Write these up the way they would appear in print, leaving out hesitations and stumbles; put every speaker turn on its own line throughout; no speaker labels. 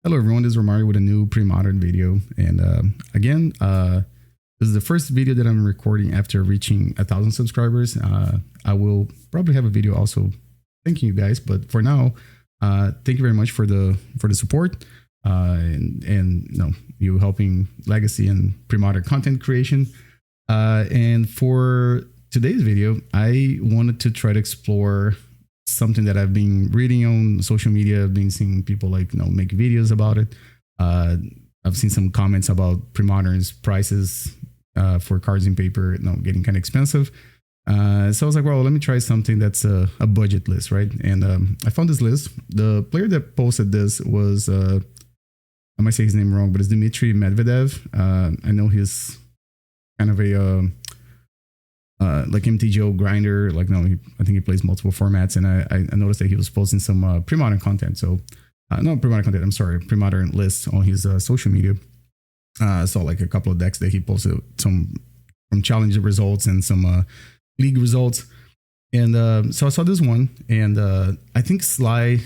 Hello everyone, this is Romario with a new Premodern video, and again, this is the first video that I'm recording after reaching 1,000 subscribers. I will probably have a video also thanking you guys, but for now, thank you very much for the support and you know, you helping Legacy and Premodern content creation. And for today's video, I wanted to try to explore something that I've been reading on social media. I've been seeing people make videos about it. I've seen some comments about Premodern's prices for cards and paper, getting kind of expensive. So I was like, well, let me try something that's a budget list, right? And I found this list. The player that posted this was, I might say his name wrong, but it's Dmitry Medvedev. I know he's kind of a like MTGO grinder, I think he plays multiple formats, and I noticed that he was posting some Premodern content. So not Premodern content, I'm sorry, Premodern lists on his social media. I saw like a couple of decks that he posted, some from challenge results and some league results. And so I saw this one, and I think Sligh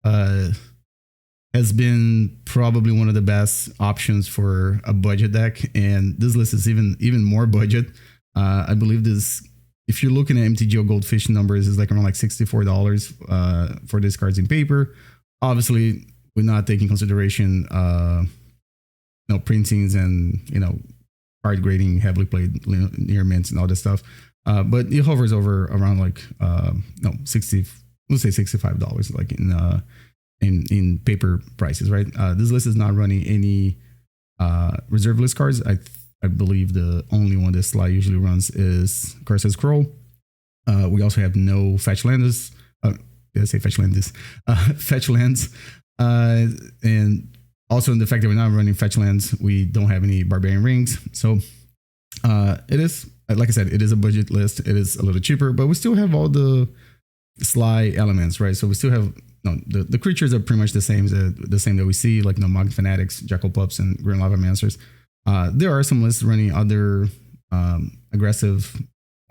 has been probably one of the best options for a budget deck, and this list is even more budget. I believe this, if you're looking at MTGO Goldfish numbers, is like around like $64 for these cards in paper. Obviously, we're not taking consideration, printings and card grading, heavily played near mints and all this stuff. But it hovers over around like 60, let's say $65, like in paper prices, right? This list is not running any reserve list cards. I believe the only one that Sligh usually runs is Curse as Scroll. We also have no fetch lands. Did I say fetch lands? Fetch lands. And also in the fact that we're not running fetch lands, we don't have any Barbarian Rings. So it is, like I said, it is a budget list. It is a little cheaper, but we still have all the Sligh elements, right? So we still have, the creatures are pretty much the same that we see, like Mogg Fanatics, Jackal Pups, and Grim Lavamancers. There are some lists running other aggressive,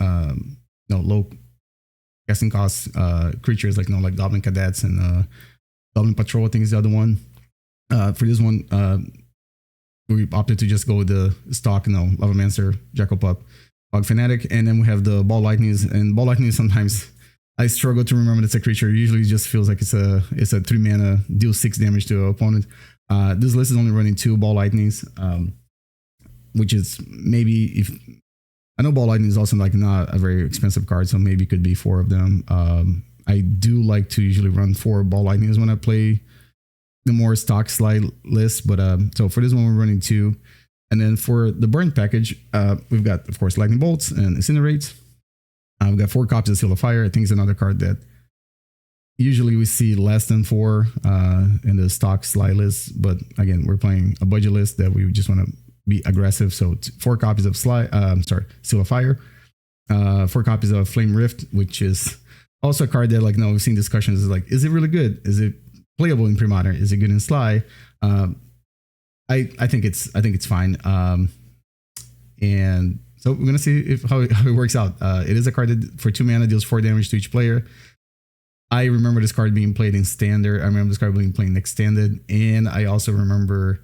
low casting cost creatures like Goblin Cadets and Goblin Patrol, I think is the other one. For this one, we opted to just go with the stock, Lavamancer, Jackal Pup, Mogg Fanatic, and then we have the Ball Lightnings. And Ball Lightnings, sometimes I struggle to remember that's a creature. Usually it just feels like it's a 3 mana, deal 6 damage to an opponent. This list is only running 2 Ball Lightnings. Which is maybe, if I know Ball Lightning is also not a very expensive card, so maybe it could be 4 of them. I do like to usually run 4 Ball Lightnings when I play the more stock Sligh list, but so for this one we're running 2. And then for the burn package, we've got, of course, Lightning Bolts and Incinerate. We've got 4 copies of Seal of Fire. I think it's another card that usually we see less than 4 in the stock Sligh list, but again, we're playing a budget list that we just want to be aggressive. So 4 copies of Seal of Fire, 4 copies of Flame Rift, which is also a card that we've seen discussions is it really good? Is it playable in Premodern? Is it good in Sligh? I think it's fine. And so we're gonna see how it works out. It is a card that for 2 mana deals 4 damage to each player. I remember this card being played in Standard. I remember this card being played in Extended, and I also remember,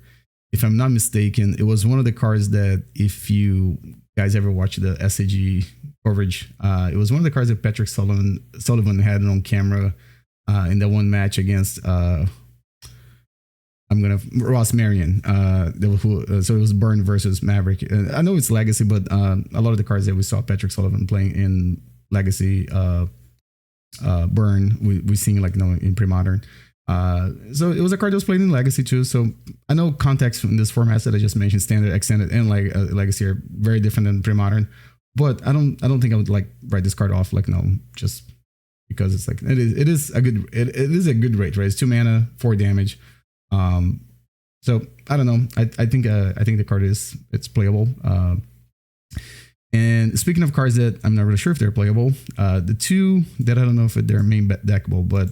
if I'm not mistaken, it was one of the cards that, if you guys ever watched the SAG coverage, it was one of the cards that Patrick Sullivan had on camera in that one match against Ross Marion. So it was Burn versus Maverick. I know it's Legacy, but a lot of the cards that we saw Patrick Sullivan playing in Legacy, Burn, we seen in Premodern. So it was a card that was played in Legacy too. So I know context from this format that I just mentioned, Standard, Extended, and Legacy are very different than Premodern. But I don't think I would write this card off just because it's it is a good rate, right? It's 2 mana, 4 damage. So I don't know. I think the card it's playable. And speaking of cards that I'm not really sure if they're playable, the 2 that I don't know if they're main deckable, but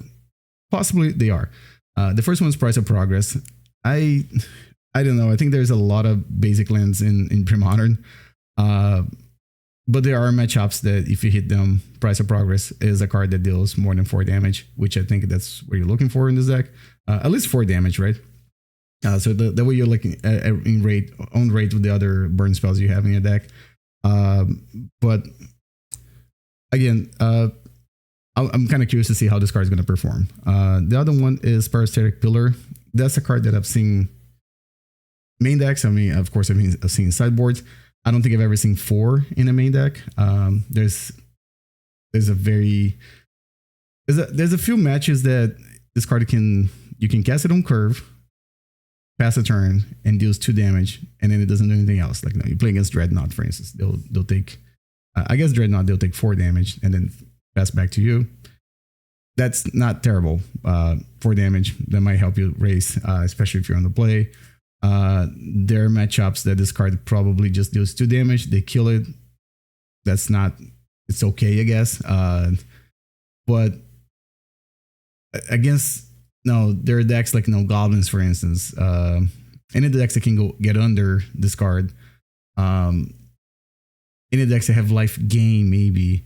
possibly they are. The first one is Price of Progress. I don't know. I think there's a lot of basic lands in Premodern. But there are matchups that if you hit them, Price of Progress is a card that deals more than 4 damage, which I think that's what you're looking for in this deck. At least 4 damage, right? So the way you're looking at in rate on rate with the other burn spells you have in your deck. But again, I'm kind of curious to see how this card is going to perform. The other one is Pyrostatic Pillar. That's a card that I've seen main decks. I mean, of course, I've seen sideboards. I don't think I've ever seen 4 in a main deck. There's a few matches that this card you can cast it on curve, pass a turn, and deals 2 damage, and then it doesn't do anything else. Like, no, you play against Dreadnought, for instance, they'll take, I guess Dreadnought, they'll take 4 damage and then pass back to you. That's not terrible. 4 damage, that might help you race, especially if you're on the play. There are matchups that this card probably just deals 2 damage, they kill it. It's okay, I guess. But against, there are decks like goblins, for instance. Any decks that can get under this card. Any decks that have life gain, maybe.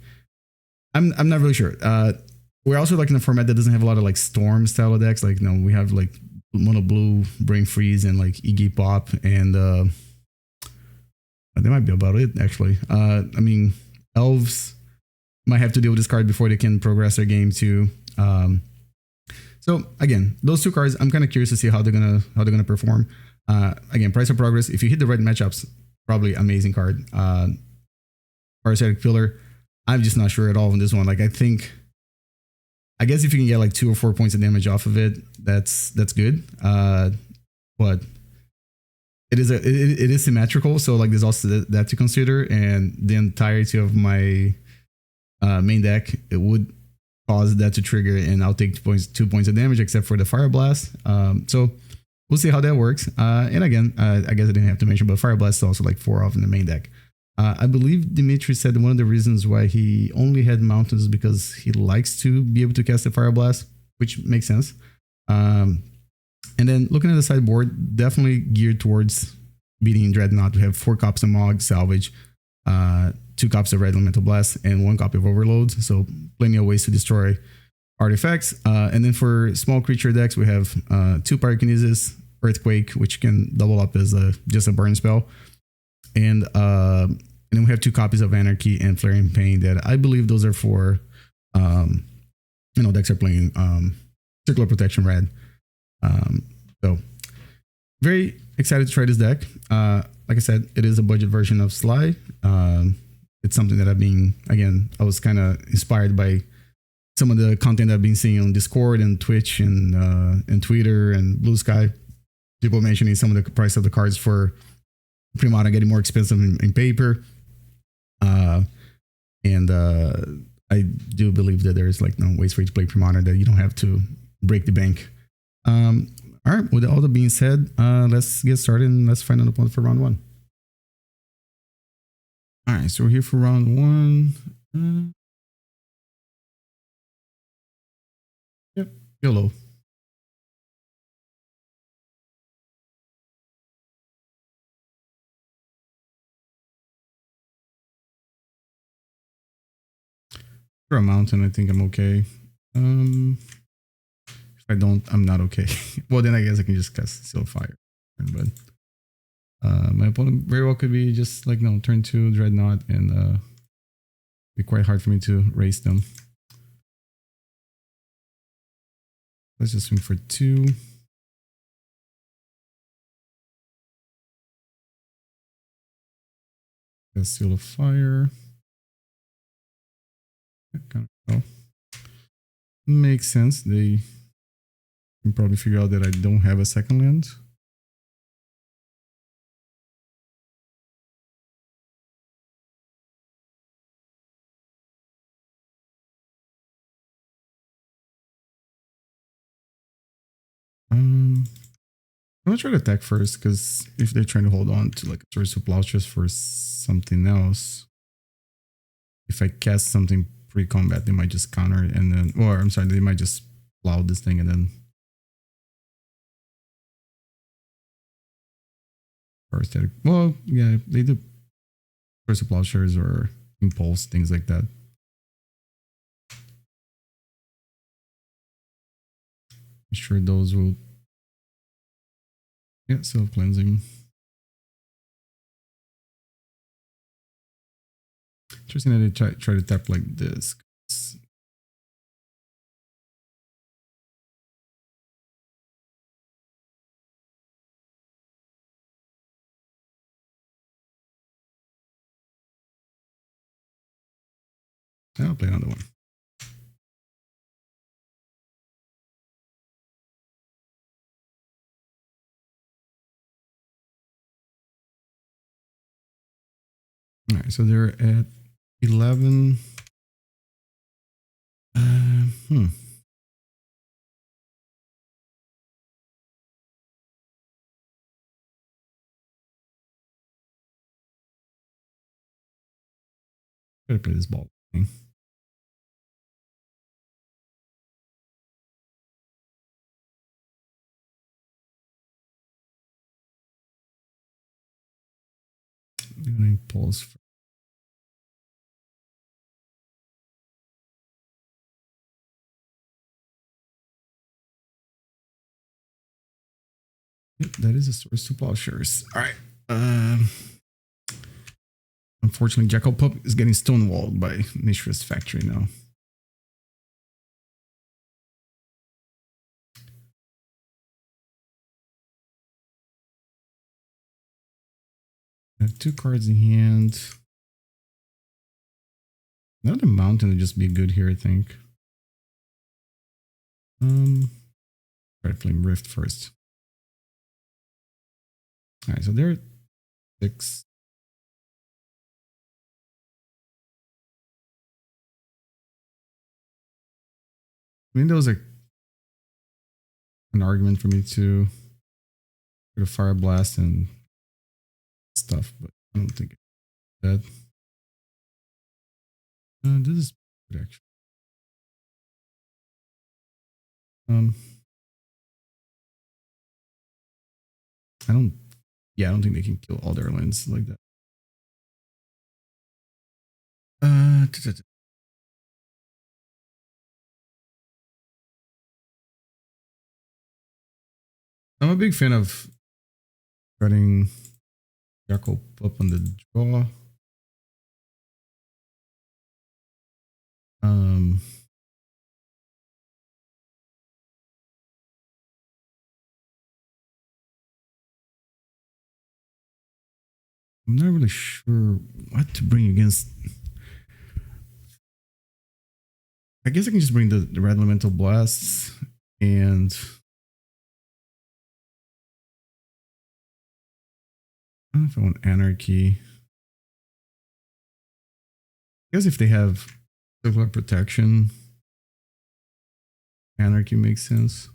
I'm not really sure. We're also like in a format that doesn't have a lot of like storm style of decks. Like, we have like mono blue, brain freeze, and like Iggy Pop, and that might be about it actually. I mean, elves might have to deal with this card before they can progress their game too. So again, those 2 cards, I'm kind of curious to see how they're gonna perform. Again, Price of Progress. If you hit the right matchups, probably amazing card. Pyrostatic Pillar, I'm just not sure at all on this one. Like, I guess if you can get like 2 or 4 points of damage off of it, that's good. But it is symmetrical, so like there's also that to consider, and the entirety of my main deck, it would cause that to trigger, and I'll take 2 points of damage, except for the Fireblast. So we'll see how that works. And again, I guess I didn't have to mention, but Fireblast is also like 4 off in the main deck. I believe Dimitri said one of the reasons why he only had mountains is because he likes to be able to cast the Fireblast, which makes sense. And then looking at the sideboard, definitely geared towards beating Dreadnought. We have 4 copies of Mogg Salvage, 2 copies of Red Elemental Blast, and 1 copy of Overload. So plenty of ways to destroy artifacts. And then for small creature decks, we have 2 Pyrokinesis, Earthquake, which can double up as just a burn spell. And then we have 2 copies of Anarchy and Flaring Pain that I believe those are for, decks are playing Circular Protection Red. So very excited to try this deck. Like I said, it is a budget version of Sligh. It's something that I was kind of inspired by some of the content I've been seeing on Discord and Twitch and Twitter and Blue Sky. People mentioning some of the price of the cards for Premodern getting more expensive in paper. And I do believe that there is like no ways for you to play Premodern that you don't have to break the bank. All right, with all that being said, let's get started and let's find an opponent for round 1. All right, so we're here for round 1. Yep, YOLO. For a mountain, I think I'm okay. If I don't, I'm not okay. Well, then I guess I can just cast Seal Fire. But my opponent very well could be just like, turn 2 Dreadnought, and be quite hard for me to race them. Let's just swing for 2. Cast Seal of Fire. Makes sense. They can probably figure out that I don't have a second land. I'm gonna try to attack first, because if they're trying to hold on to like a Source of Plowshares for something else, if I cast something pre-combat, they might just counter it, and then, or I'm sorry, they might just plow this thing and then Pyrostatic. Well, yeah, they do Source of Plowshares or Impulse, things like that. I'm sure those will Yeah, self cleansing. Interesting that they try to tap like this. I'll play another one. All right, so they're at 11. Gotta play this ball thing. I'm gonna pause. Yep, that is a source to plowshares. All right. Unfortunately, Jackal Pup is getting stonewalled by Mishra's factory now. I have 2 cards in hand. Another mountain would just be good here, I think. Try Flame Rift first. All right, so there are 6. I mean, there was an argument for me to go to Fireblast and stuff, but I don't think it's that. This is good, actually. I don't. Yeah, I don't think they can kill all their lands like that. I'm a big fan of running Jackal Pup on the draw. I'm not really sure what to bring against. I guess I can just bring the Red Elemental Blasts and I don't know if I want Anarchy. I guess if they have Circular Protection, Anarchy makes sense.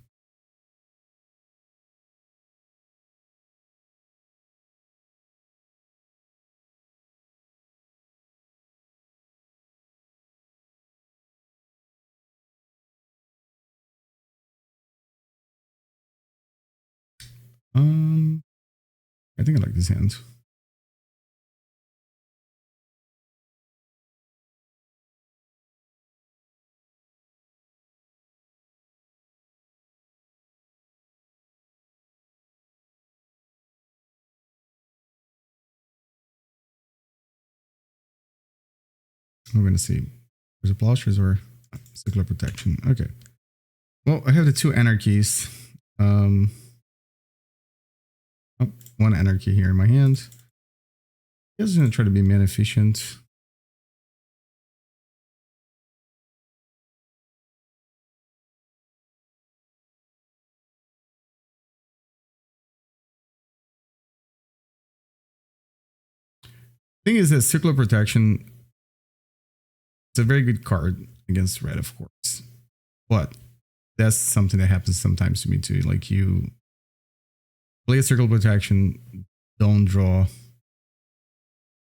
I think I like this hand. We're gonna see. There's a Plowshares or Circular Protection. Okay. Well, I have the 2 Anarchies. Oh, 1 Anarchy here in my hand. I guess I'm gonna try to be mana efficient. Thing is that Circular Protection, it's a very good card against red, of course. But that's something that happens sometimes to me too. Like you play a Circular Protection, don't draw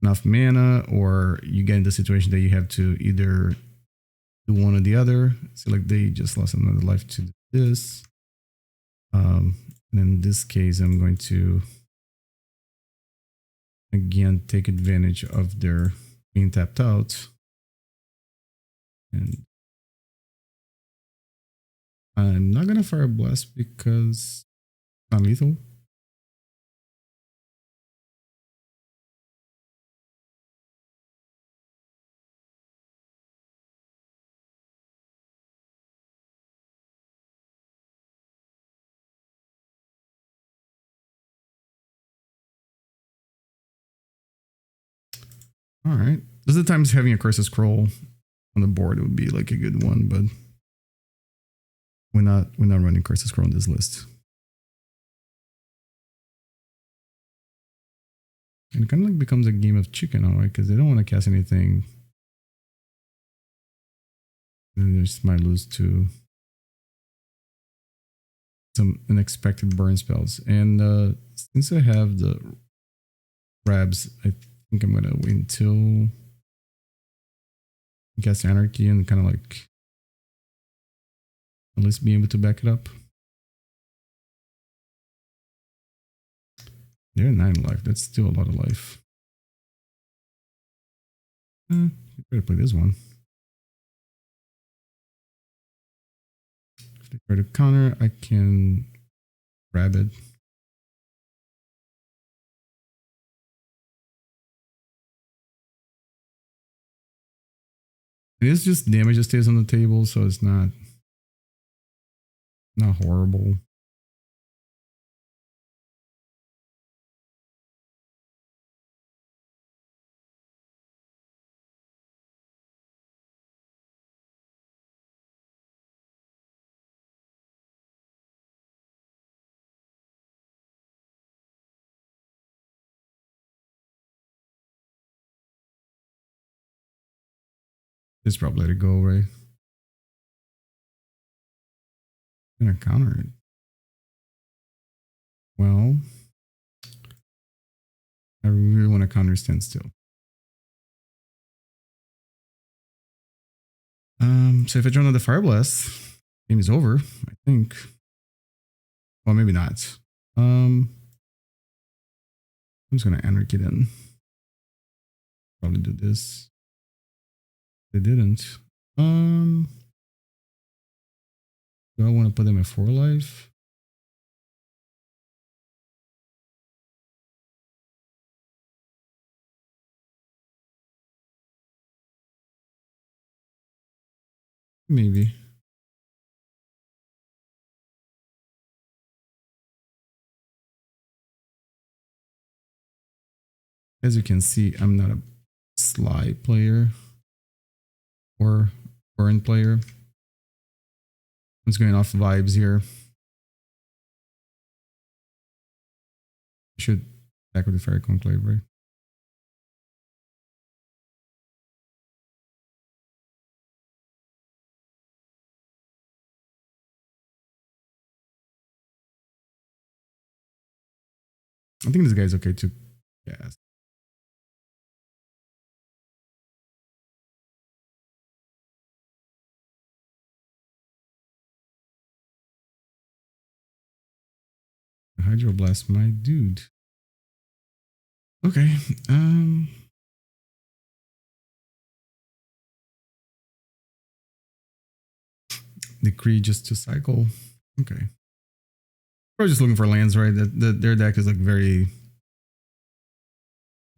enough mana, or you get in the situation that you have to either do one or the other. So like they just lost another life to this. And in this case, I'm going to again take advantage of their being tapped out. And I'm not gonna Fireblast because it's not lethal. All right. There's the times having a curse scroll on the board would be like a good one, but we're not running curse scroll on this list. And it kind of like becomes a game of chicken, all right? Because they don't want to cast anything. And they just might lose to some unexpected burn spells. And since I have the Rabs, I think I'm gonna wait until I cast Anarchy and kind of like at least be able to back it up. They're 9 life. That's still a lot of life. I better play this one. If they try to counter, I can grab it. It is just damage that stays on the table, so it's not horrible. Just probably let it go, right? I'm gonna counter it. Well, I really want to counter Standstill. So if I join on the Fireblast, game is over, I think. Well, maybe not. I'm just gonna Anarchy then. Probably do this. They didn't. Do I want to put them at 4 life? Maybe. As you can see, I'm not a Sligh player or burn player. I'm just going off vibes here. I should back with the Fire Conclave, right? I think this guy's okay to cast. Hydroblast, my dude. Okay. Decree just to cycle. Okay. We're just looking for lands, right? Their deck is like very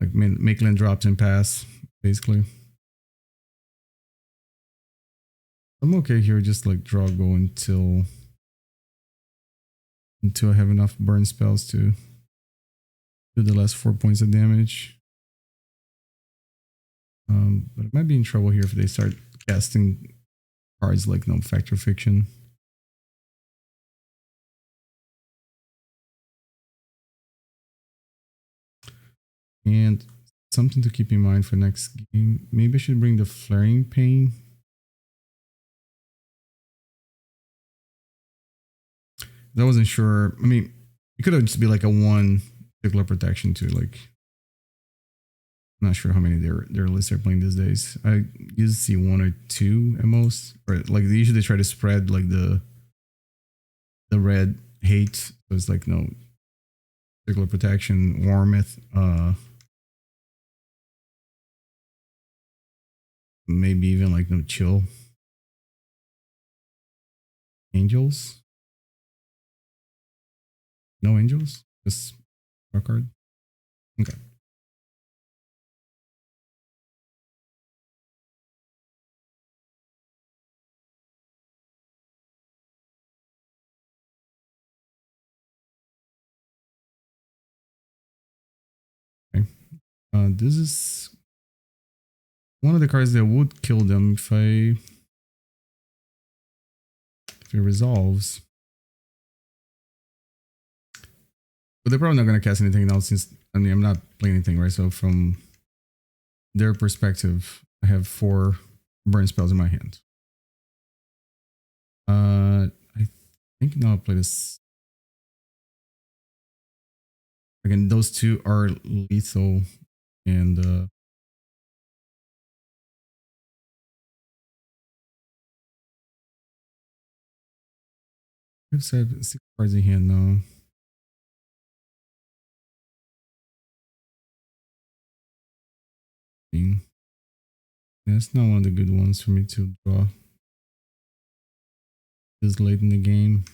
like make land drops and pass, basically. I'm okay here, just like draw go until I have enough burn spells to do the last 4 points of damage. But I might be in trouble here if they start casting cards like no Factor Fiction. And something to keep in mind for next game. Maybe I should bring the Flaring Pain. I wasn't sure. I mean, it could have just be like a 1 particular protection too. Like, I'm not sure how many their lists are playing these days. I usually see 1 or 2 at most. Or like they usually try to spread like the red hate. So it's like no particular protection, Warmth, maybe even like no chill. Angels. No angels? Just draw card? Okay. Okay. This is one of the cards that would kill them if it resolves. But they're probably not going to cast anything now since, I mean, I'm not playing anything, right? So from their perspective, I have 4 burn spells in my hand. I think now I'll play this. Again, those 2 are lethal, and I have 6 cards in hand now. That's not one of the good ones for me to draw this late in the game.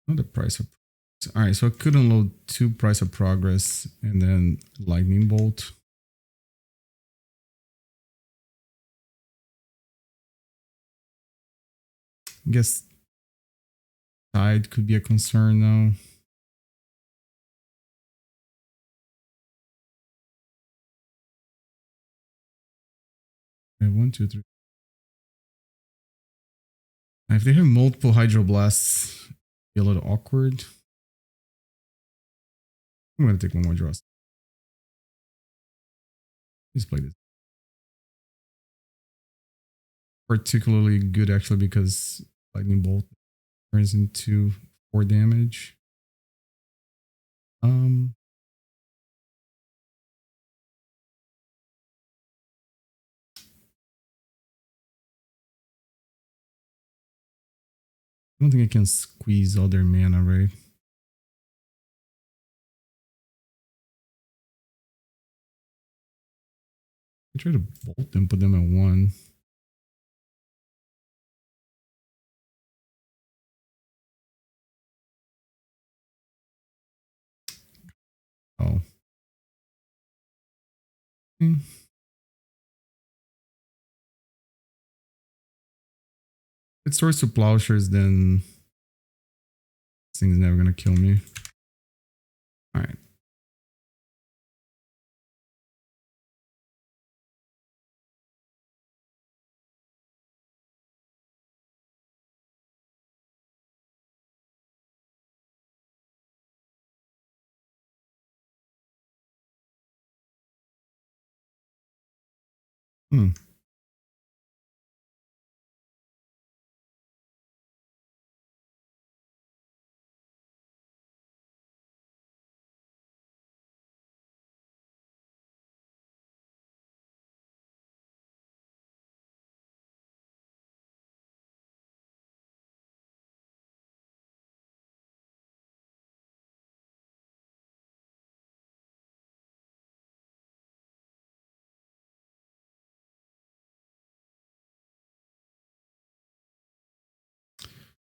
Not the price of. All right, so I could unload 2 price of progress and then lightning bolt. I guess tide could be a concern now. Okay, 1, 2, 3. If they have multiple hydroblasts, it'll be a little awkward. I'm gonna take 1 more draw. Let's play this. Particularly good actually because lightning bolt turns into 4 damage. I don't think I can squeeze all their mana, right? I try to bolt them, put them at 1. Oh. If it starts to plowshares, then this thing's never gonna kill me. All right.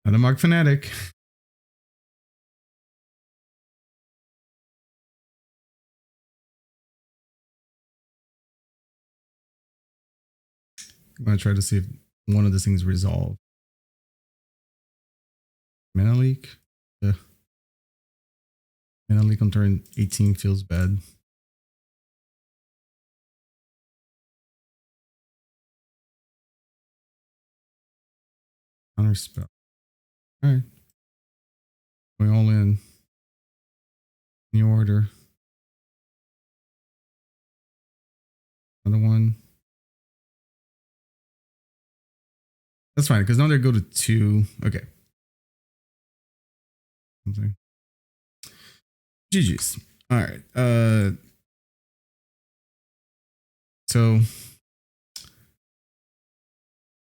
And the Mogg Fanatic. I'm gonna try to see if one of these things resolve. Mana leak. Yeah. Mana leak on turn 18 feels bad. Counter spell. All right. Going all in. New order. Another one. That's fine, because now they go to 2. Okay. Something. GG's. All right. So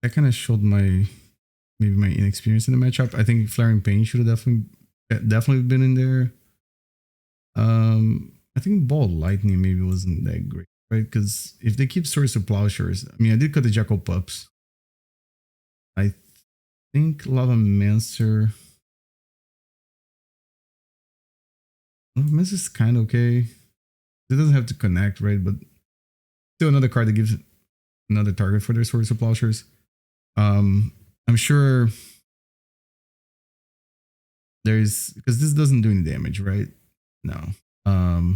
that kind of showed maybe my inexperience in the matchup. I think Flaring Pain should have definitely been in there. I think Ball Lightning maybe wasn't that great, right? Because if they keep Swords of Plowshares, I mean, I did cut the Jackal Pups. I think Lavamancer. Lavamancer is kind of okay. It doesn't have to connect, right? But still another card that gives another target for their Swords of Plowshares. I'm sure there's, because this doesn't do any damage, right? No. I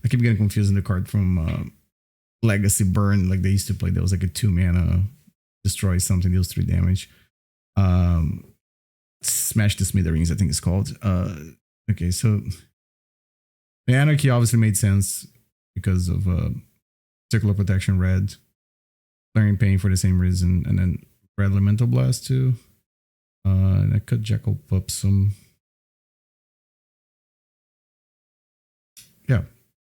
keep getting confused in the card from Legacy Burn, like they used to play. There was like a 2 mana destroy something, deals 3 damage. Smash the Smithereens, I think it's called. Okay, so the Anarchy obviously made sense because of Circular Protection Red, Flaring Pain for the same reason, and then Red Elemental Blast too. And I cut Jackal Pup some. Yeah.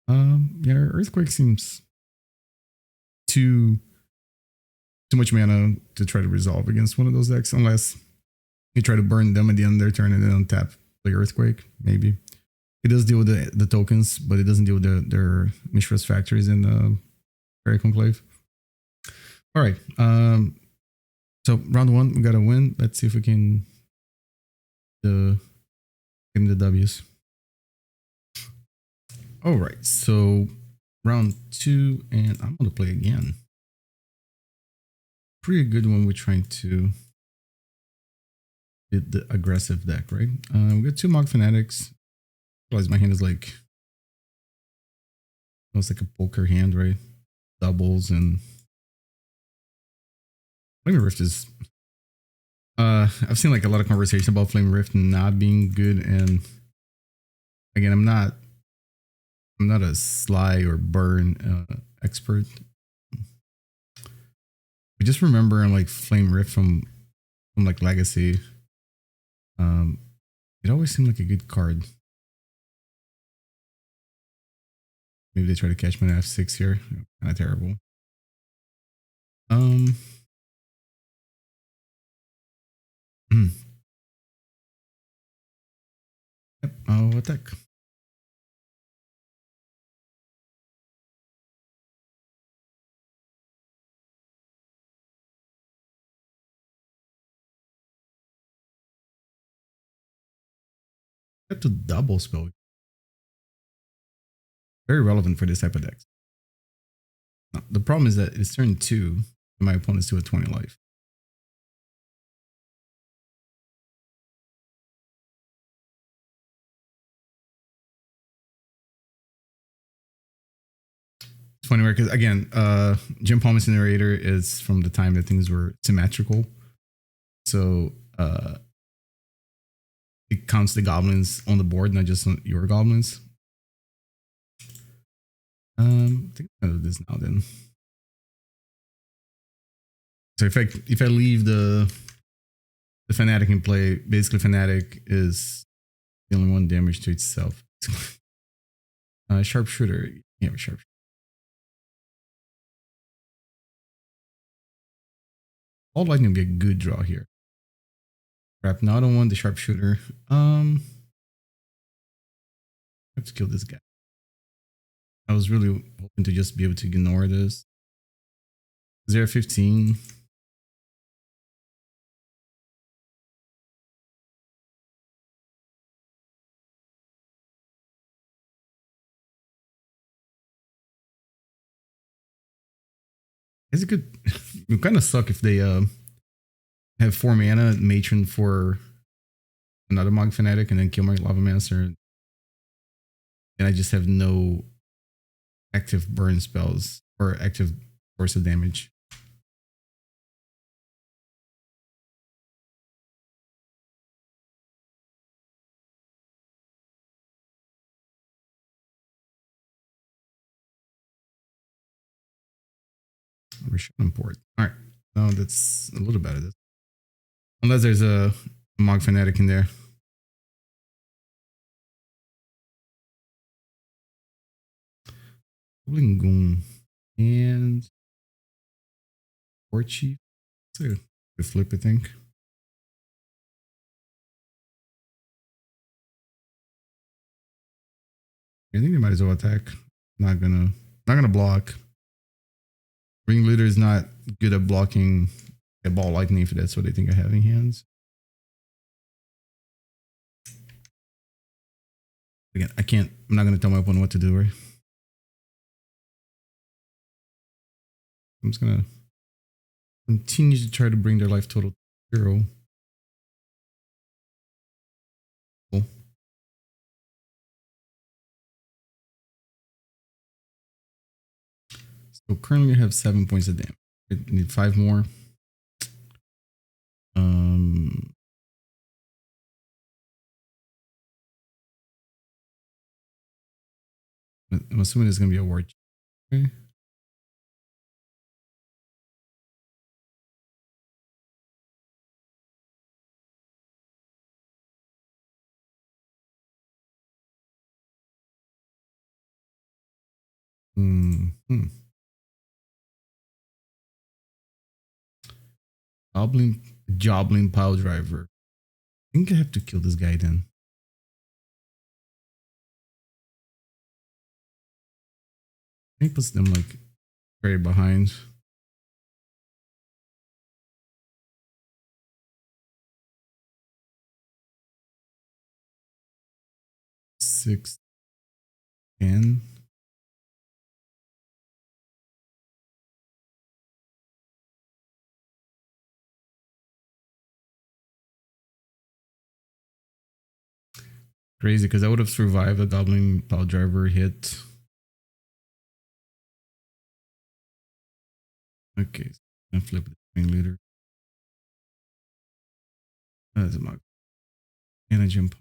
Yeah, Earthquake seems too much mana to try to resolve against one of those decks, unless you try to burn them at the end of their turn and then untap the Earthquake, maybe. It does deal with the tokens, but it doesn't deal with their Mishra's Factories in the Fairy Conclave. All right. So round 1, we got to win. Let's see if we can get the W's. All right. So round 2, and I'm going to play again. Pretty good one. We're trying to get the aggressive deck, right? We got 2 Mogg Fanatics. Realize my hand is like almost like a poker hand, right? Doubles and Flame Rift is. I've seen like a lot of conversation about Flame Rift not being good, and again, I'm not a Sligh or Burn expert. I just remember like Flame Rift from like Legacy. It always seemed like a good card. Maybe they try to catch me at F6 here. Kind of terrible. Yep, I'll attack. Got to double spell. Very relevant for this type of decks. Now, the problem is that it's turn 2 and my opponent's still at 20 life. It's funny because again, Grim Palm Incinerator is from the time that things were symmetrical. So it counts the goblins on the board, not just on your goblins. I think I'll do this now then. So if I leave the Fanatic in play, basically Fanatic is dealing 1 damage to itself. Sharpshooter. Yeah, Sharpshooter. All Lightning would be a good draw here. Crap, now I don't want the Sharpshooter. I have to kill this guy. I was really hoping to just be able to ignore this. 0-15. It could kind of suck if they have 4 mana Matron for another Mogg Fanatic and then kill Grim Lavamancer. And I just have no active burn spells or active force of damage. Rishon port. Alright. No, that's a little better. Unless there's a Mogg Fanatic in there. Goblin Goon and War Chief. It's a good flip, I think. I think they might as well attack. Not gonna block. Ringleader is not good at blocking a ball lightning if that's what they think I have in hands. Again, I'm not gonna tell my opponent what to do, right? I'm just gonna continue to try to bring their life total to 0. Cool. So currently I have 7 points of damage. I need 5 more. I'm assuming it's gonna be a war. Okay. Joblin pile driver. I think I have to kill this guy then. He puts them like very behind. Six, 10. Crazy, because I would have survived a goblin pile driver hit. Okay, so I'm gonna flip the swing leader. That's a Mogg. And a jump.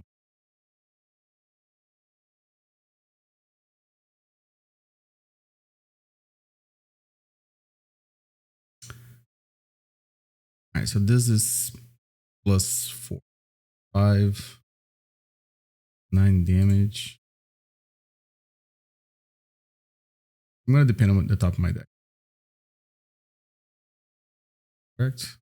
Alright, so this is plus 4, 5, 9 damage. I'm gonna depend on the top of my deck. Correct?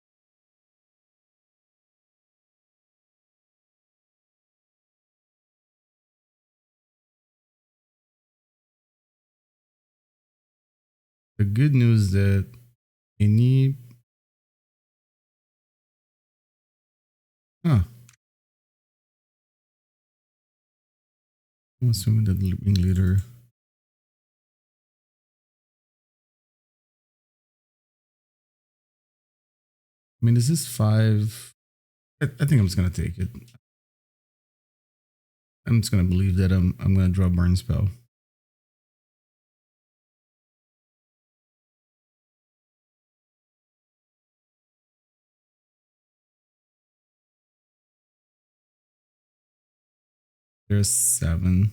The good news is that any I'm assuming that the wing leader. I mean, this is 5. I think I'm just gonna take it. I'm just gonna believe that I'm gonna draw a burn spell. There's 7.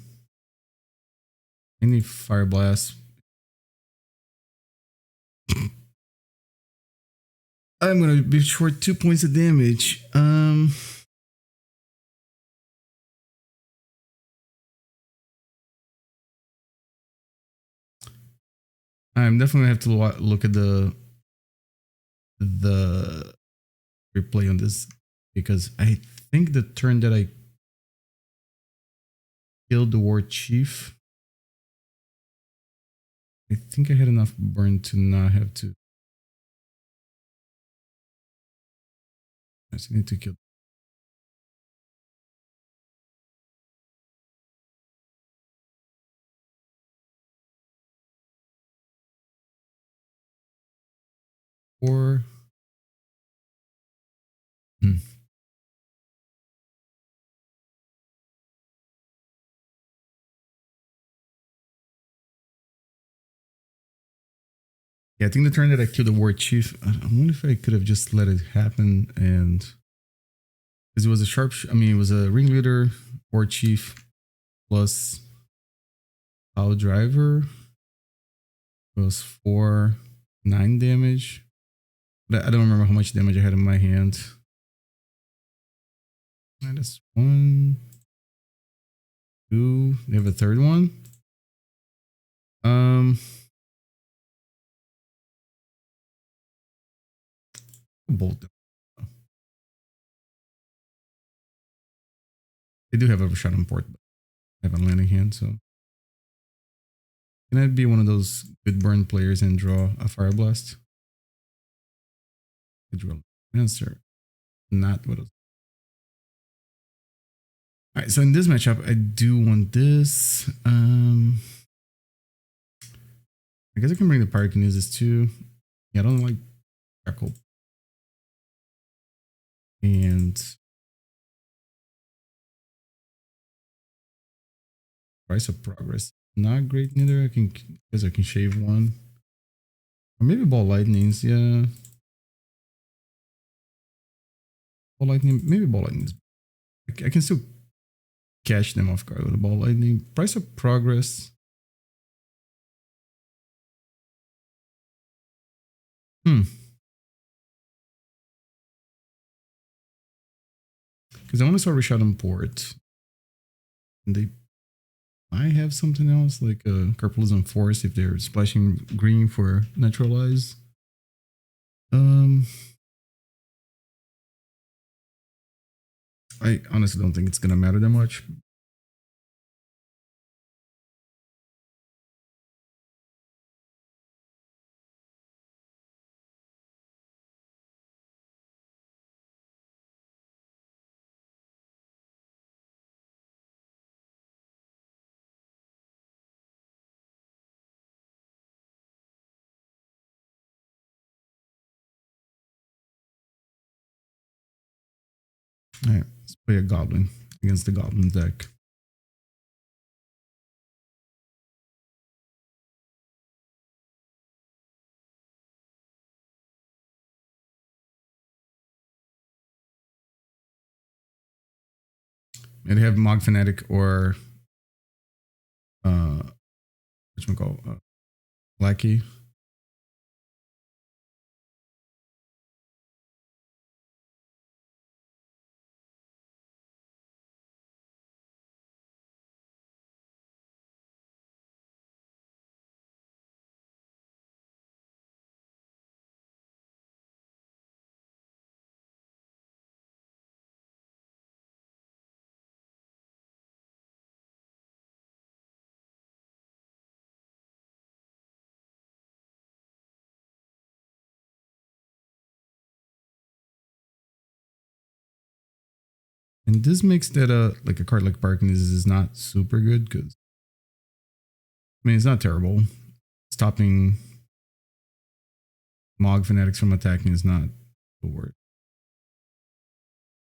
Any Fireblast. I'm gonna be short 2 points of damage. I'm definitely gonna have to look at the replay on this, because I think the turn that I killed the war chief, I think I had enough burn to not have to. I just need to kill. Or yeah, I think the turn that I killed the war chief, I wonder if I could have just let it happen, and because it was a it was a ringleader, war chief, plus pile driver. It was 4, 9 damage. But I don't remember how much damage I had in my hand. -1, 2. They have a third one. Bolt them. They do have a shot on port, but I have a landing hand, so can I be one of those good burn players and draw a Fireblast? I drew a Lavamancer. Not what else. Alright, so in this matchup, I do want this. I guess I can bring the Pyrokinesis too. Yeah, I don't like Jackal. And price of progress. Not great neither. I can shave one. Or maybe ball lightnings, yeah. Ball lightning, maybe ball lightnings. I can still catch them off guard with a ball lightning. Price of progress. Because I want to start with Shadow Port. And they might have something else like Carpalism Force if they're splashing green for neutralize. I honestly don't think it's gonna matter that much. All right, let's play a Goblin against the Goblin deck. And they have Mogg Fanatic or whatchamacallit, Lackey. And this makes that like a card like Pyrokinesis is not super good because I mean it's not terrible. Stopping Mogg Fanatics from attacking is not the word.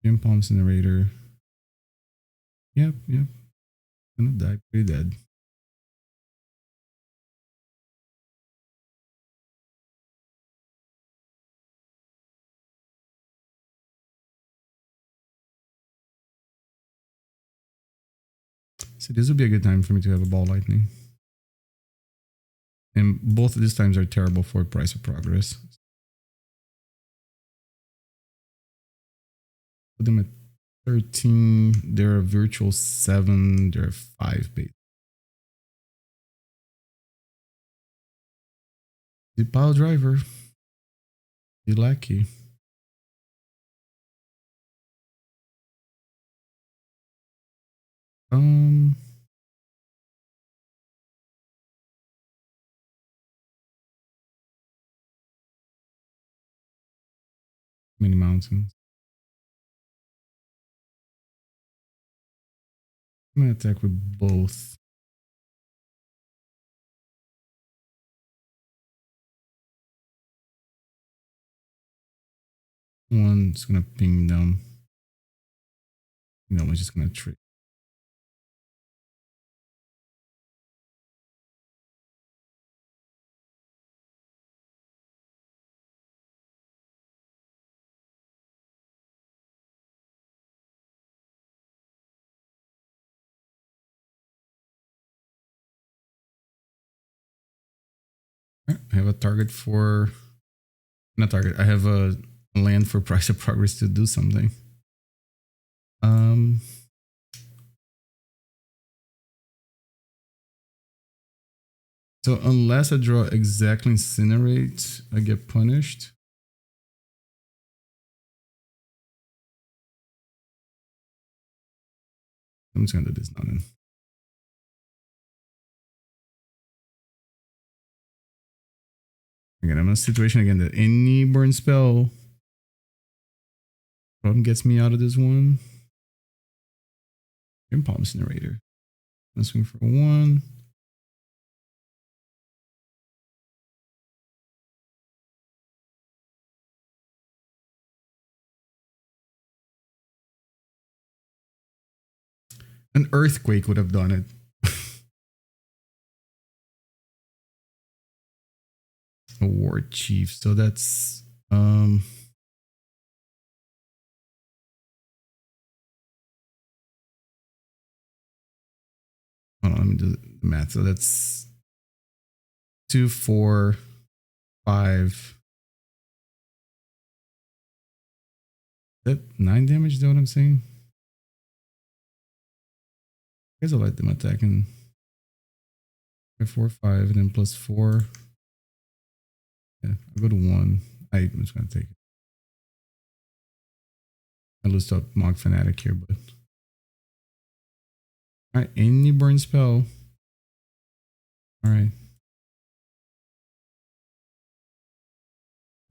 Incinerator. Yep. Gonna die pretty dead. So this would be a good time for me to have a ball lightning. And both of these times are terrible for price of progress. Put them at 13. They're a virtual 7. They're a 5 base. The pile driver. The lackey. Many mountains. I'm gonna attack with both. One's gonna ping them. The other one's just gonna trick. I have a target for not target. I have a land for price of progress to do something. So unless I draw exactly Incinerate, I get punished. I'm just gonna do this now then. Again, I'm in a situation again that any burn spell problem gets me out of this one. Palm Incinerator. I'm swing for 1. An earthquake would have done it. A war chief. So that's hold on, let me do the math. So that's 2, 4, 5. Is that 9 damage? Is that what I'm saying? I guess I'll let them attack in 4, 5, and then plus 4. Yeah, I'll go to 1. I'm just gonna take it. I lose to Mogg Fanatic here, but alright, any burn spell. Alright.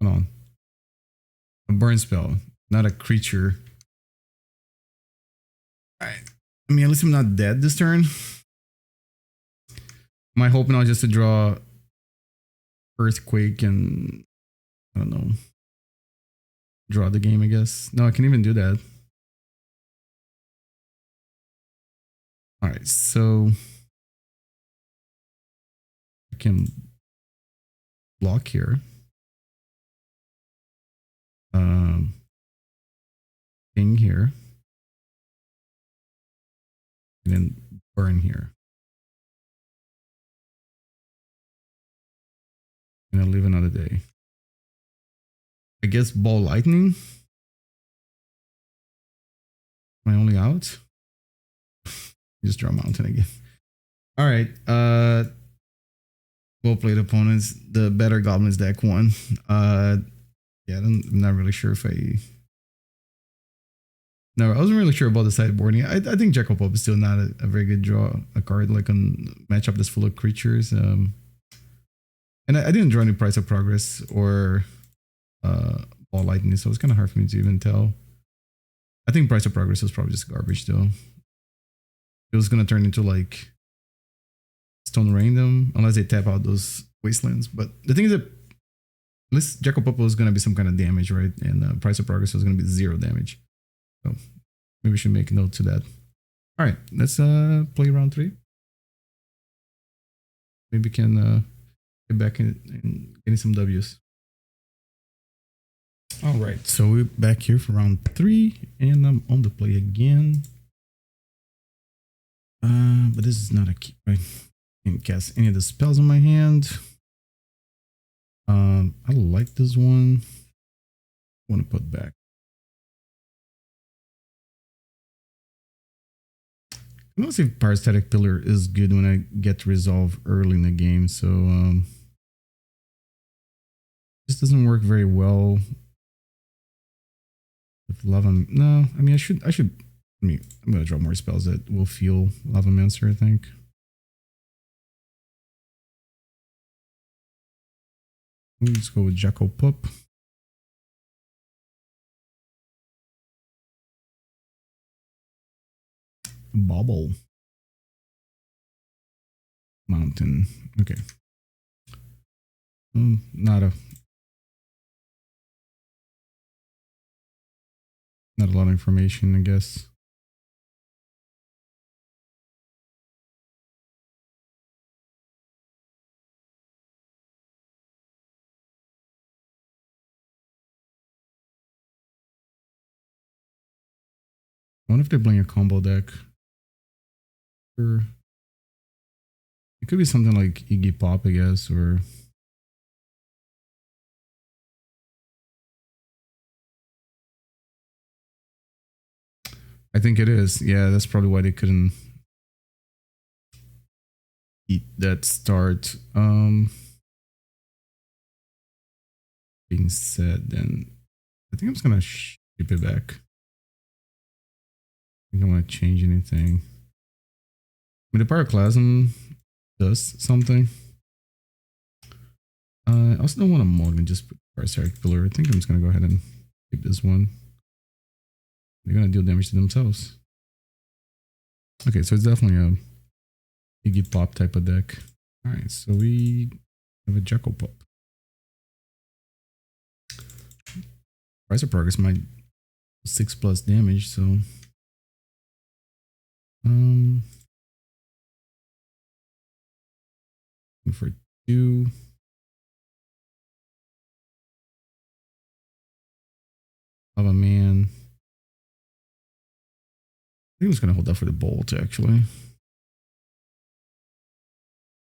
Hold on. A burn spell, not a creature. Alright. I mean, at least I'm not dead this turn. Am I hoping I'll just to draw Earthquake and I don't know. Draw the game, I guess. No, I can even do that. Alright, so I can block here. King here. And then burn here. And I'll live another day. I guess ball lightning. Am I only out? Just draw mountain again. All right. Well played, opponents. The better goblins deck won. Yeah, I'm not really sure if No, I wasn't really sure about the sideboarding. I think Jackal Pup is still not a very good draw. A card like on matchup that's full of creatures. And I didn't draw any Price of Progress or Ball Lightning, so it's kind of hard for me to even tell. I think Price of Progress was probably just garbage though. It was gonna turn into like Stone Random unless they tap out those wastelands. But the thing is that at least Jackal Pup was gonna be some kind of damage, right? And Price of Progress was gonna be 0 damage. So maybe we should make a note to that. All right, let's play round 3. Maybe we can get back in and getting some W's. All right, so we're back here for round 3, and I'm on the play again. But this is not a key, right? Can't cast any of the spells in my hand. I like this one. I want to put back. I don't see if Pyrostatic Pillar is good when I get to resolve early in the game, so this doesn't work very well with No, I mean I'm gonna draw more spells that will feel Lavamancer, I think. Let's go with Jackal Pup. Bobble. Mountain. Okay. Not a lot of information, I guess. I wonder if they're playing a combo deck. Or it could be something like Iggy Pop, I guess, or I think it is. Yeah, that's probably why they couldn't eat that start. Being said, then I think I'm just gonna ship it back. I don't want to change anything. I mean, the Pyroclasm does something. I also don't want to Mogg and just put Pyrostatic Pillar. I think I'm just gonna go ahead and keep this one. They're gonna deal damage to themselves. Okay, so it's definitely a Iggy Pop type of deck. All right, so we have a Jackal Pup. Price of Progress might 6+ damage, so For 2. Lava Man. I think I'm just gonna hold that for the bolt actually. I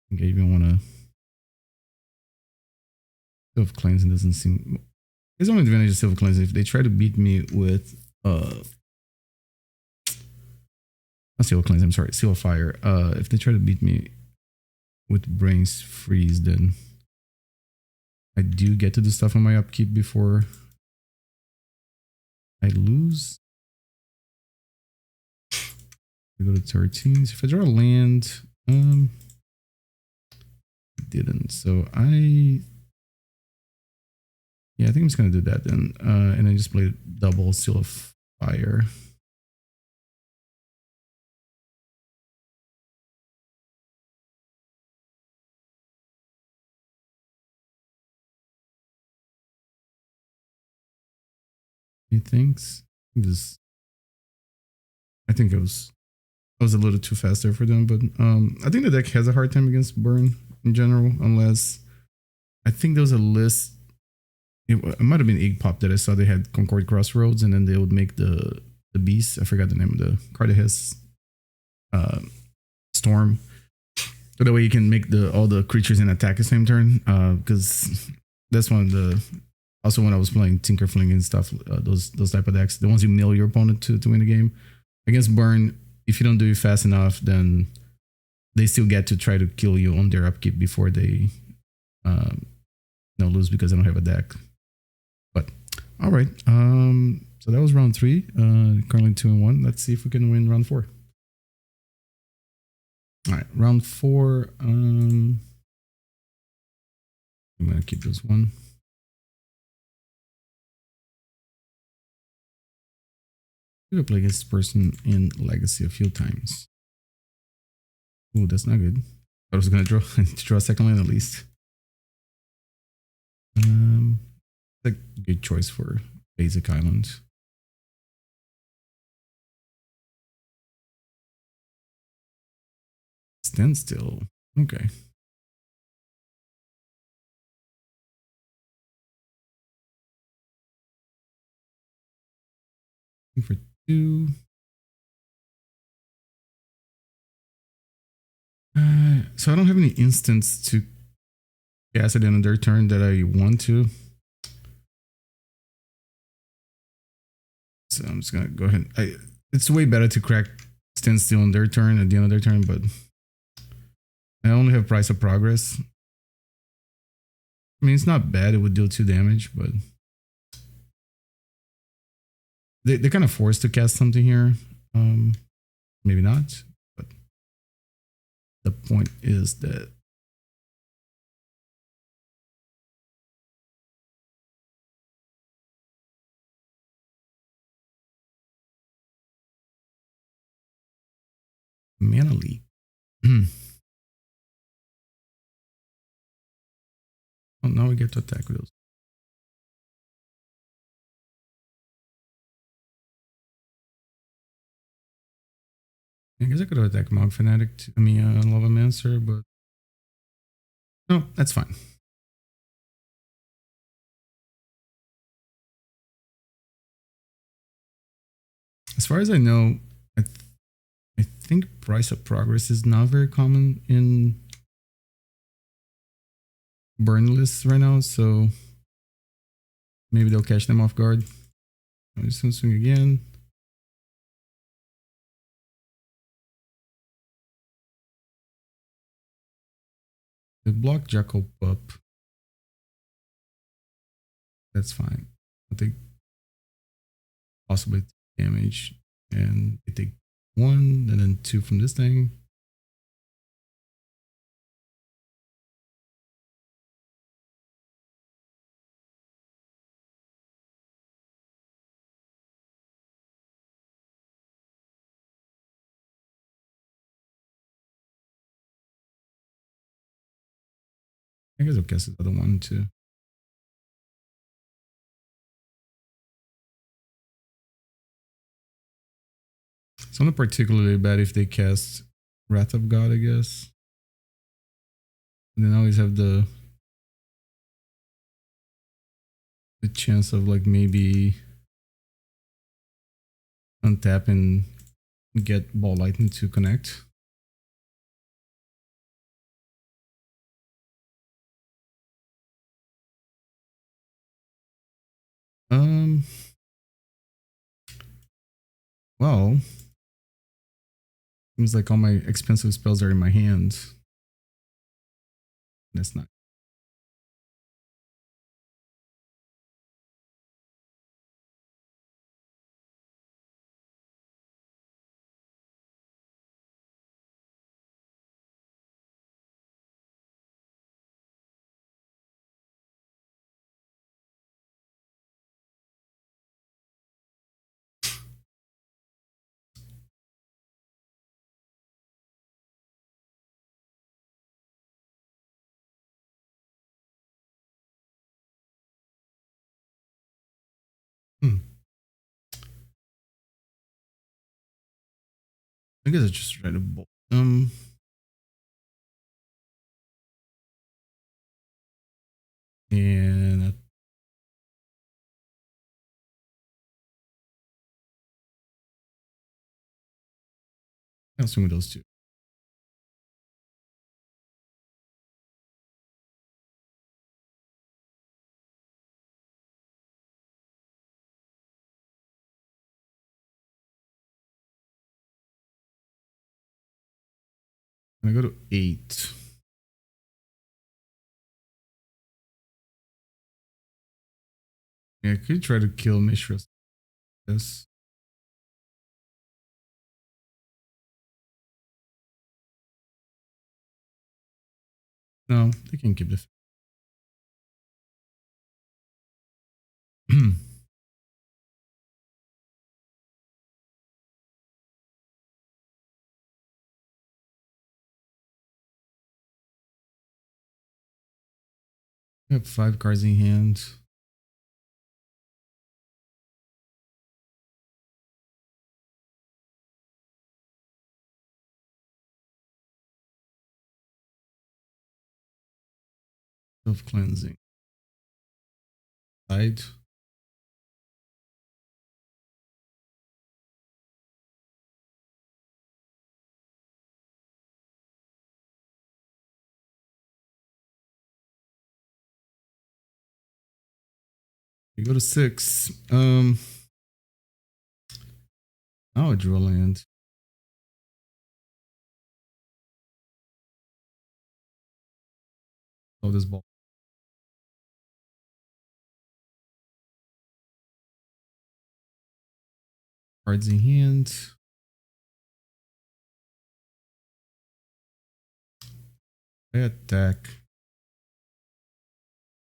think I even wanna Silver Cleansing doesn't seem. There's only advantage of Silver Cleansing if they try to beat me with not Silver Cleansing, I'm sorry, Seal of Fire. If they try to beat me with Brains Freeze, then I do get to do stuff on my upkeep before I lose. I go to 13s. If I draw a land, didn't. So yeah, I think I'm just gonna do that then. And I just play double Seal of Fire. He thinks this. I think I was a little too fast there for them, but I think the deck has a hard time against burn in general, unless I think there was a list. It might have been Egg Pop that I saw. They had Concord Crossroads, and then they would make the beast. I forgot the name of the card that has Storm. So that way you can make all the creatures in attack the same turn. Because that's one of the. Also, when I was playing Tinkerfling and stuff, those type of decks, the ones you mill your opponent to win the game. Against burn, if you don't do it fast enough, then they still get to try to kill you on their upkeep before they lose because they don't have a deck. But all right, so that was round 3. Currently 2-1. Let's see if we can win round 4. All right, round 4. I'm gonna keep this one. I'm gonna play against this person in Legacy a few times. Oh, that's not good. I was gonna draw a second land at least. A good choice for basic island. Standstill. Okay. For 2. So I don't have any instants to cast it in their turn that I want to. So I'm just gonna go ahead. It's way better to crack Standstill on their turn at the end of their turn, but I only have Price of Progress. I mean, it's not bad. It would deal 2 damage, but they're kind of forced to cast something here. Maybe not, but the point is that Mana Leak. Oh, now we get to attack with those. I guess I could have attacked Mogg Fanatic, Lavamancer, but no, that's fine. As far as I know, I think Price of Progress is not very common in burn lists right now, so maybe they'll catch them off guard. I'm just gonna swing again. They block Jackal Pup. That's fine. I think possibly damage, and they take 1 and then 2 from this thing. I guess I'll guess the other one too. It's not particularly bad if they cast Wrath of God, I guess. And then I always have the chance of like maybe untap and get ball lightning to connect. Well, seems like all my expensive spells are in my hands. That's not. I guess I just try to bolt them. And I'll swing with those two. And I go to 8. Yeah, I could try to kill Mishra. Yes. No, they can keep the. I have 5 cards in hand. Self cleansing. Side. You go to 6. Now I draw land. Oh, this ball. Cards in hand. I attack.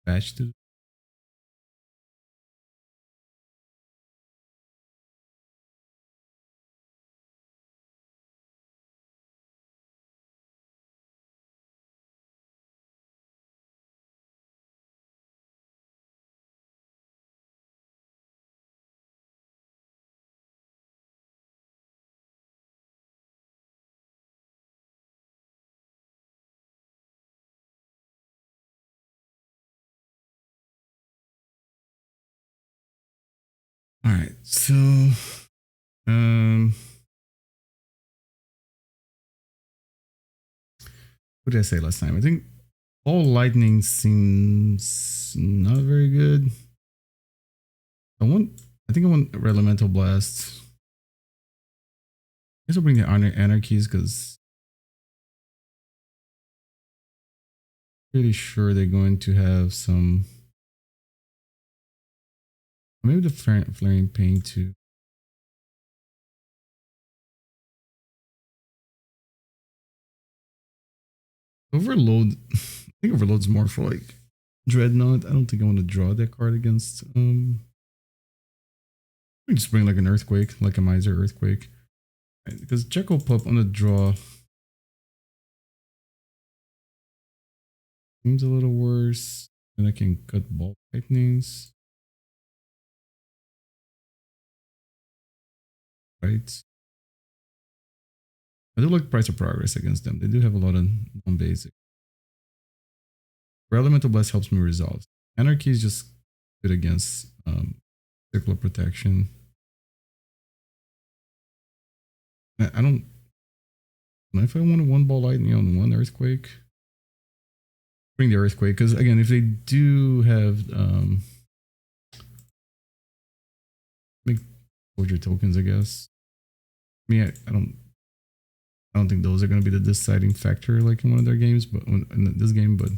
Bash to. All right, so what did I say last time? I think all lightning seems not very good. I think I want Elemental Blast. I guess I'll bring the Anarchies because pretty sure they're going to have some. Maybe the Flaring Pain too. Overload. I think Overload's more for like Dreadnought. I don't think I want to draw that card against. We just bring like an Earthquake, like a Miser Earthquake. Right, because Jackal Pup on the draw seems a little worse. And I can cut Ball Lightnings. Right. I do like Price of Progress against them. They do have a lot of non-basic. Elemental Blast helps me resolve. Anarchy is just good against circular protection. I don't know if I want a one ball lightning on one earthquake. Bring the earthquake, because again, if they do have make soldier tokens, I guess. I mean, I don't think those are going to be the deciding factor like in one of their games, but in this game. But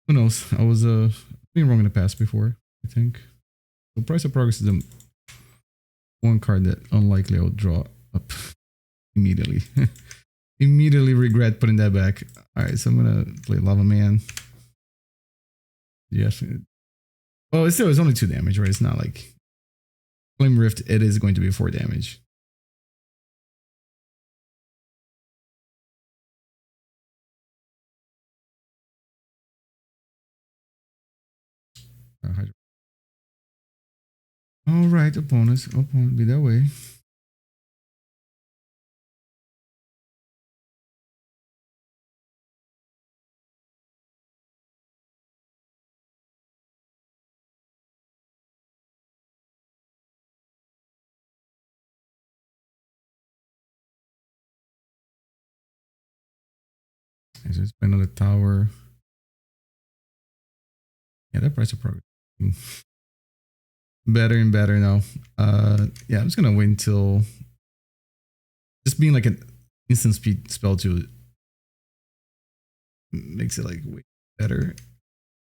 who knows? I was being wrong in the past before, I think. So Price of Progress is the one card that unlikely I would draw up immediately. Immediately regret putting that back. All right, so I'm gonna play Lavaman. Yes. Oh, it's only 2 damage, right? It's not like Flame Rift. It is going to be 4 damage. All right, opponent, be that way. I just play another tower. Yeah, that Price of Progress. Better and better now. Yeah, I'm just gonna wait until just being like an instant speed spell to makes it like way better.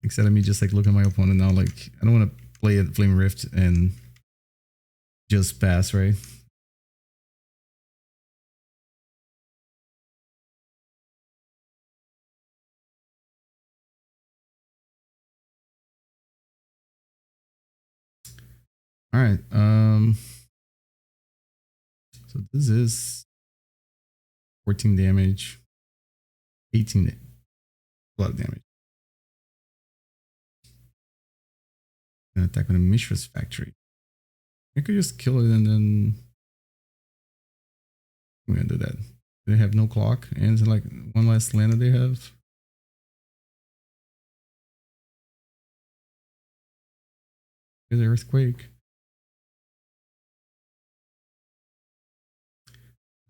Instead of me just like looking at my opponent now, like I don't want to play a Flame Rift and just pass, right? All right. So this is 14 damage, 18 a lot of damage. An attack on a Mishra's Factory. I could just kill it and then I'm gonna do that. They have no clock, and it's like one last land that they have. Here's the Earthquake.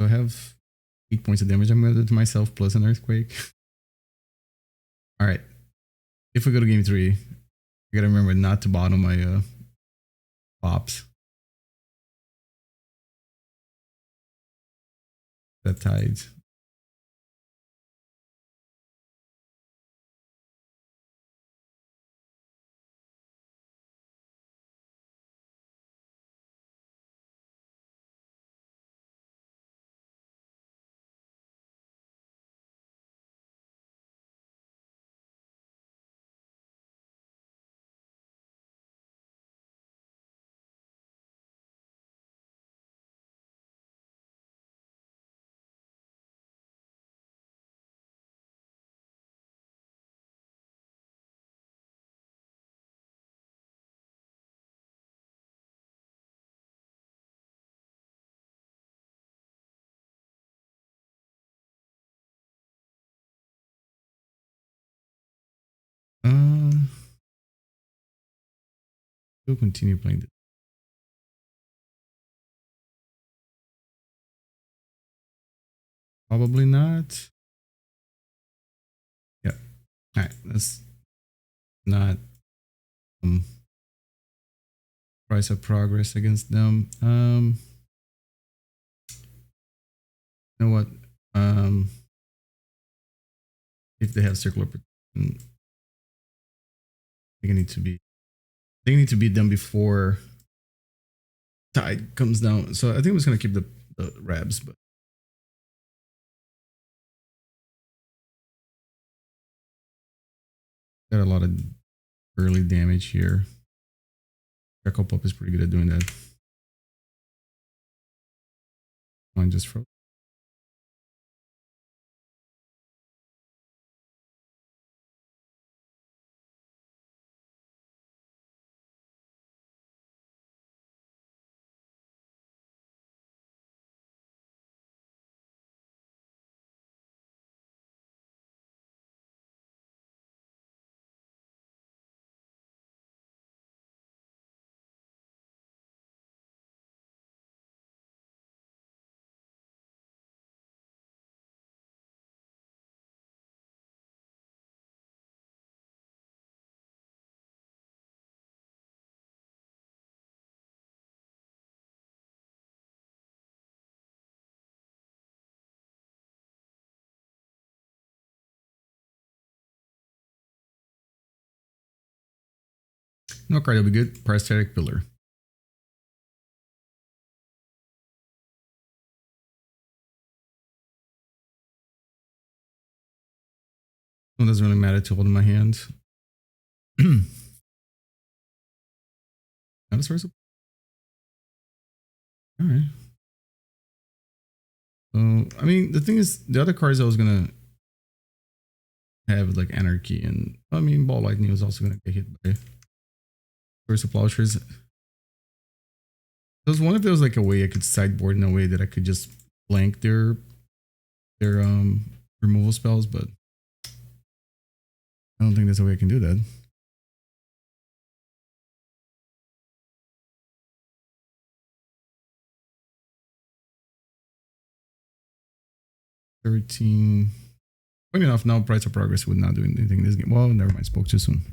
So I have 8 points of damage. I'm gonna do to myself plus an Earthquake. All right. If we go to game 3, I gotta remember not to bottom my pops. That tides. We'll continue playing this. Probably not. Yeah. All right. Let's not Price of Progress against them. You know what? If they have circular protection, they need to be. They need to beat them before tide comes down. So I think I'm just gonna keep the Rabs, but got a lot of early damage here. Jackal Pup is pretty good at doing that. Mine just froze. No card will be good. Pyrostatic Pillar. It doesn't really matter to hold in my hand. Not a source of. All right. So I mean, the thing is, the other cards I was gonna have like Anarchy, and I mean, Ball Lightning was also gonna get hit by source of Plowshares. There was one if there was like a way I could sideboard in a way that I could just blank their removal spells, but I don't think there's a way I can do that. Funny enough, now Price of Progress would not do anything in this game. Well, never mind, spoke too soon.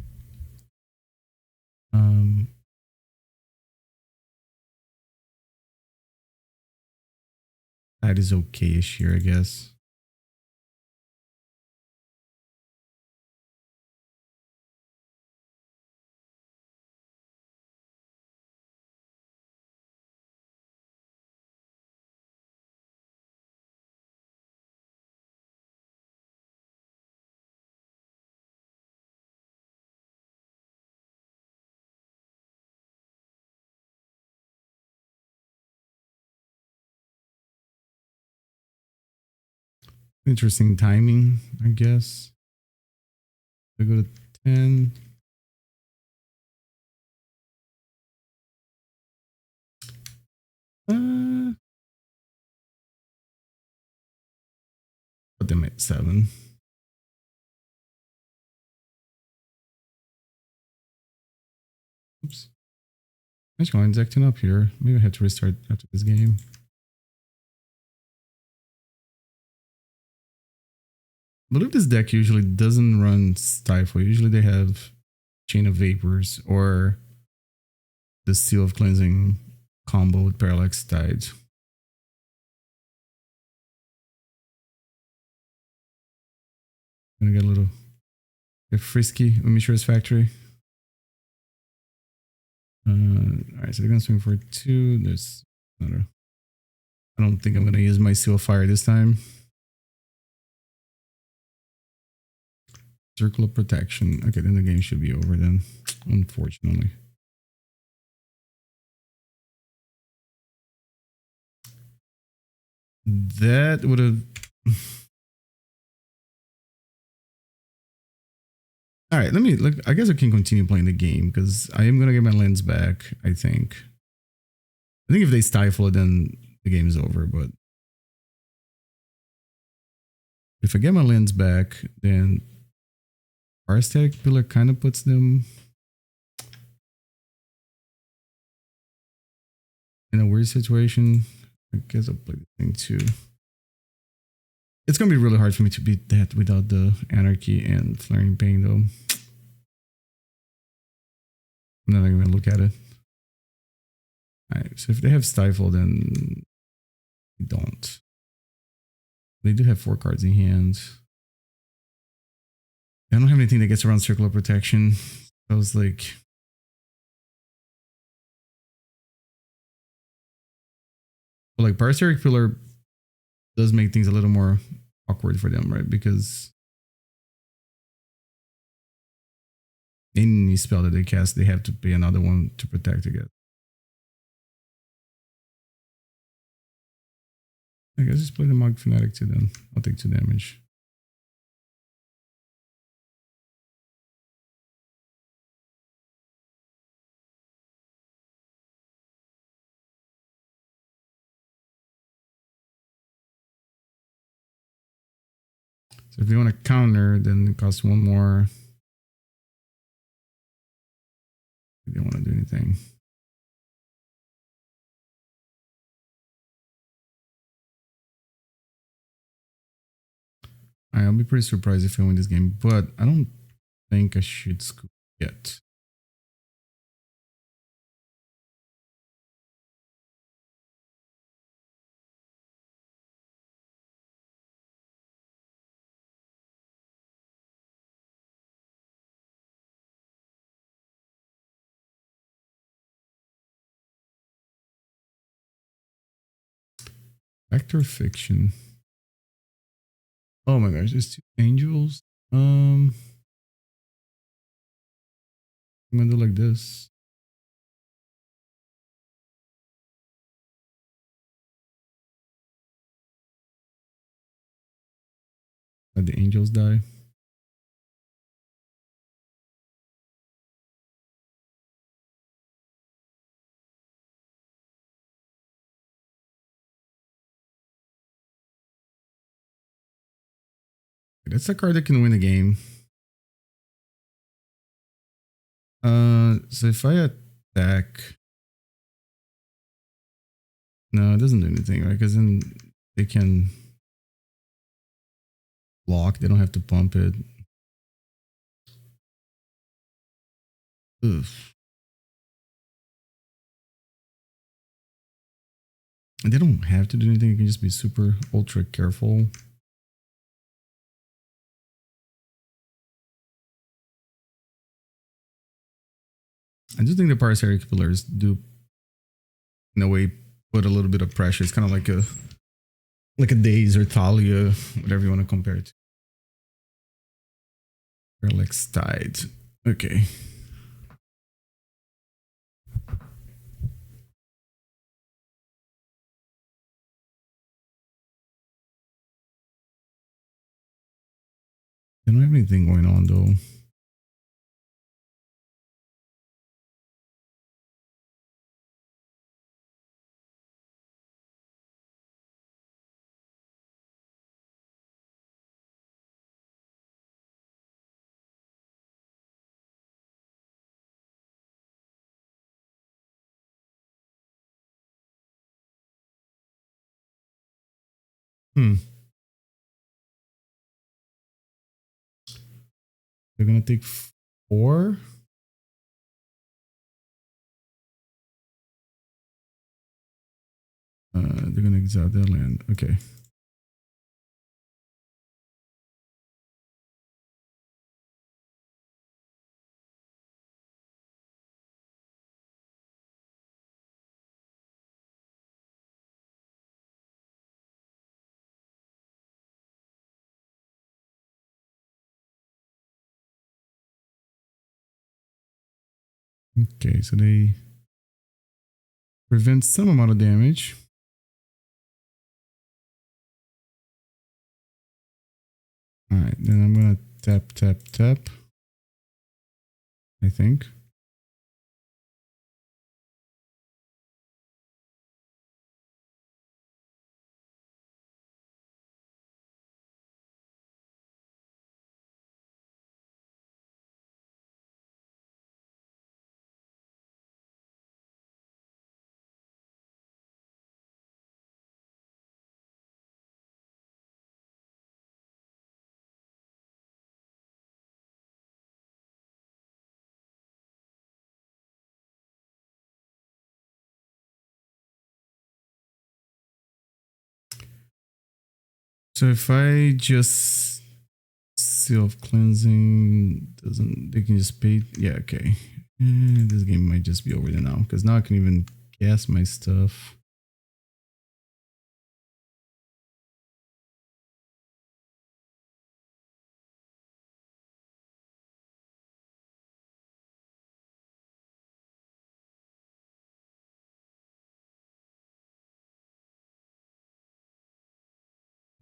That is okay-ish here, I guess. Interesting timing, I guess. I go to 10. Put them at 7. Oops. Match acting up here. Maybe I have to restart after this game. I believe this deck usually doesn't run Stifle. Usually they have Chain of Vapors or the Seal of Cleansing combo with Parallax Tide. Gonna get a little frisky with Mishra's Factory. Alright, so they're gonna swing for 2. There's not a. I don't think I'm gonna use my Seal of Fire this time. Circle of Protection. Okay, then the game should be over then, unfortunately. That would have. All right, let me look. I guess I can continue playing the game because I am gonna get my lens back. I think if they stifle it, then the game is over. But if I get my lens back, then Pyrostatic Pillar kind of puts them in a weird situation. I guess I'll play the thing too. It's gonna be really hard for me to beat that without the Anarchy and Flaring Pain, though. I'm not even gonna look at it. Alright, so if they have Stifle, then they don't. They do have 4 cards in hand. I don't have anything that gets around Circle of Protection. I was like, well, like Pyrostatic Pillar does make things a little more awkward for them, right? Because any spell that they cast, they have to pay another one to protect against. I guess just play the Mogg Fanatic too then. I'll take 2 damage. So if you want to counter, then it costs 1 more. If you don't want to do anything. I'll be pretty surprised if I win this game, but I don't think I should scoop yet. Actor fiction. Oh my gosh, there's 2 angels. I'm gonna do like this. Let the angels die. That's a card that can win a game. So if I attack, no, it doesn't do anything, right? Because then they can block. They don't have to pump it. Ugh. And they don't have to do anything. You can just be super ultra careful. I do think the Pyrostatic Pillars do, in a way, put a little bit of pressure. It's kind of like a Daze or Talia, whatever you want to compare it to. Relics Tide. Okay. They don't have anything going on though. They're gonna take 4. They're gonna exile their land. Okay. Okay, so they prevent some amount of damage. All right, then I'm gonna tap, tap, tap. I think. So if I just seal of cleansing, doesn't they can just pay? Yeah, okay. This game might just be over there now because now I can even cast my stuff.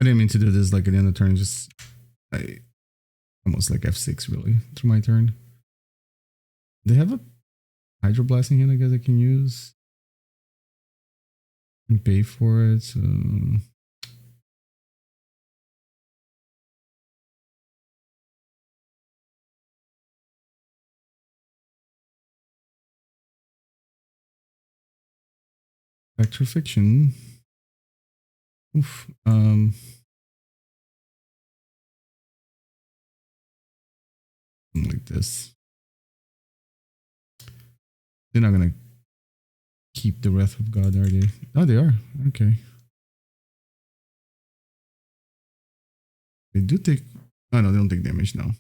I didn't mean to do this like at the end of the turn. Just I almost like F6 really through my turn. They have a hydroblasting hand I guess I can use and pay for it. So Factor Fiction. Oof. Like this. They're not gonna keep the Wrath of God, are they? Oh, they are. Okay. They do take. Oh no, they don't take damage now.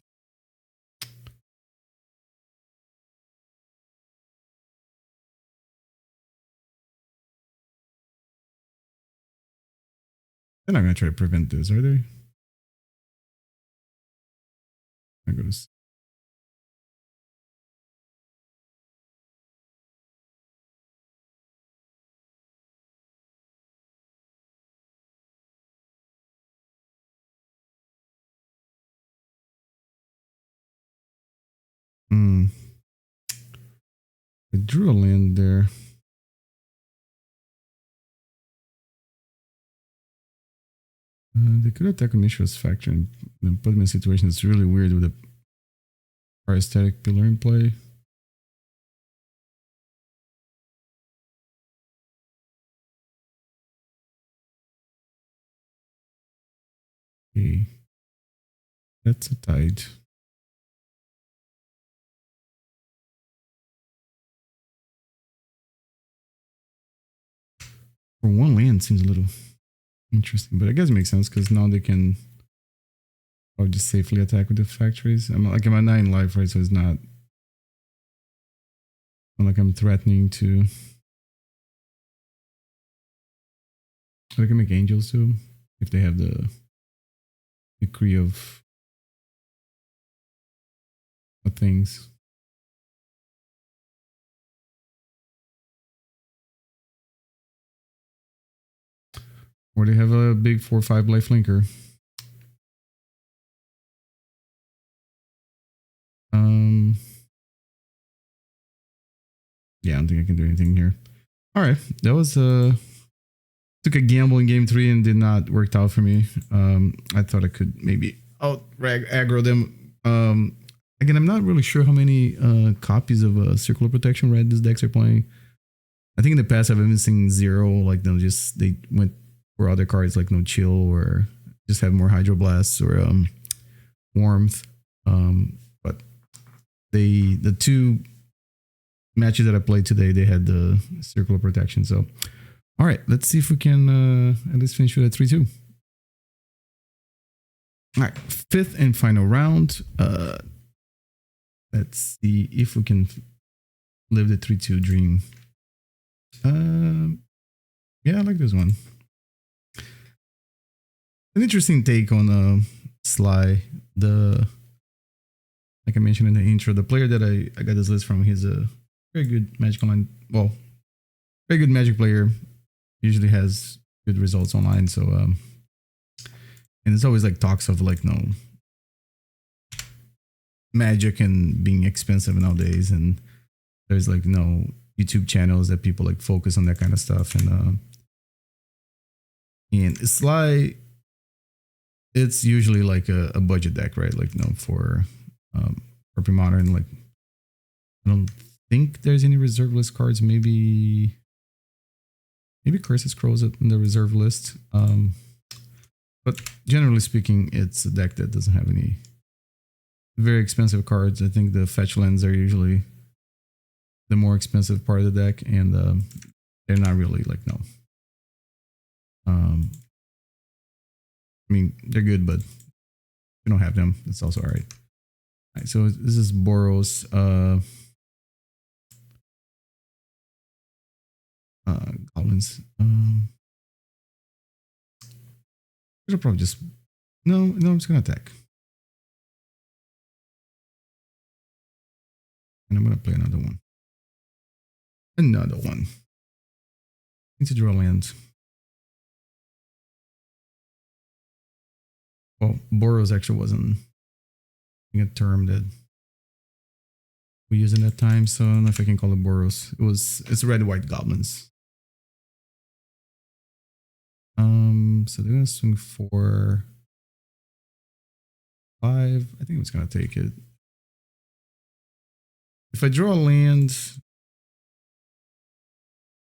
They're not gonna try to prevent this, are they? I go to I drew a land there. They could attack Onishra's factor and then put them in a situation that's really weird with a Pyrostatic Pillar in play. Okay. That's a tide. For one land seems a little interesting, but I guess it makes sense because now they can just safely attack with the factories. I'm like, I'm at 9 life, right? So it's not like I'm threatening to. I can make angels too if they have the decree of things. Or they have a big 4/5 life linker. Yeah, I don't think I can do anything here. All right, that was took a gamble in game 3 and did not work out for me. I thought I could maybe aggro them. Again, I'm not really sure how many copies of Circular Protection Red these decks are playing. I think in the past I've even seen 0. Like they went for other cards like No Chill or just have more Hydroblasts or Warmth. But the 2 matches that I played today, they had the Circular Protection. So, all right, let's see if we can at least finish with a 3-2. All right, 5th and final round. Let's see if we can live the 3-2 dream. Yeah, I like this one. An interesting take on Sligh. Like I mentioned in the intro, the player that I got this list from, he's a very good Magic Online. Well, very good Magic player. Usually has good results online. So, and it's always like talks of like Magic and being expensive nowadays, and there's like YouTube channels that people like focus on that kind of stuff, and Sligh, it's usually like a budget deck, right? Like for Premodern, like I don't think there's any reserve list cards. Maybe Curses Crows in the reserve list. But generally speaking, it's a deck that doesn't have any very expensive cards. I think the fetch lands are usually the more expensive part of the deck, and they're not really like I mean, they're good, but if you don't have them, it's also all right. All right, so this is Boros. Goblins. I'll probably just no. I'm just gonna attack, and I'm gonna play another one. Another one. Need to draw land. Well, Boros actually wasn't a term that we used in that time, so I don't know if I can call it Boros. It's red white goblins. So they're gonna swing for 5. I think I'm just gonna take it. If I draw a land,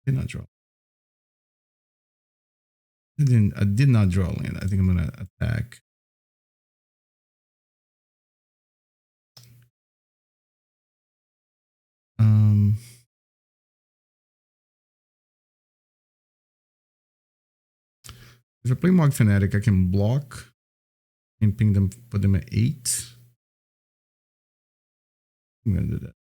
I did not draw. I did not draw a land. I think I'm gonna attack. If I play Mogg Fanatic, I can block and ping them, put them at 8. I'm gonna do that.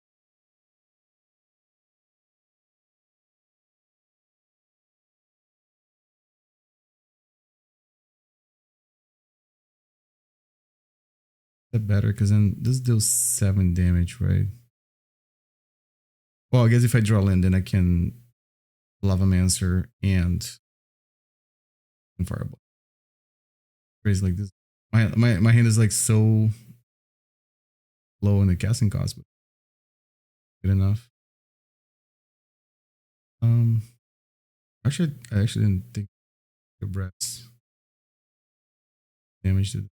That better, because then this deals 7 damage, right? Well, I guess if I draw land, then I can Lavamancer and Fireblast. Crazy like this. My hand is like so low in the casting cost, but good enough. Actually, I actually didn't think the breaths damage did.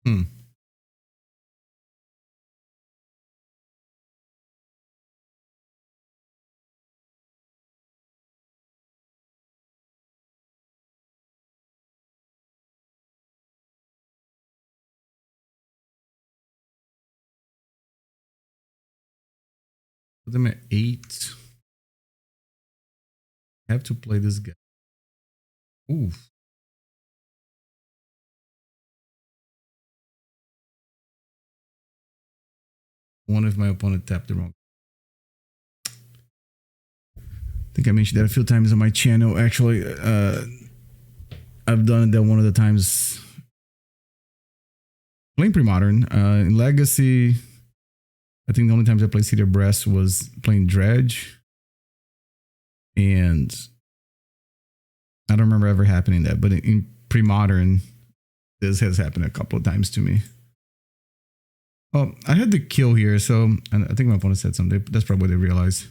Hmm. Put them at 8. I have to play this guy. Oof. One if my opponent tapped the wrong. I think I mentioned that a few times on my channel. Actually, I've done that one of the times playing Premodern. In Legacy, I think the only times I played City of Brass was playing Dredge. And I don't remember ever happening that. But in Premodern, this has happened a couple of times to me. Oh, I had the kill here, so I think my opponent said something. That's probably what they realized.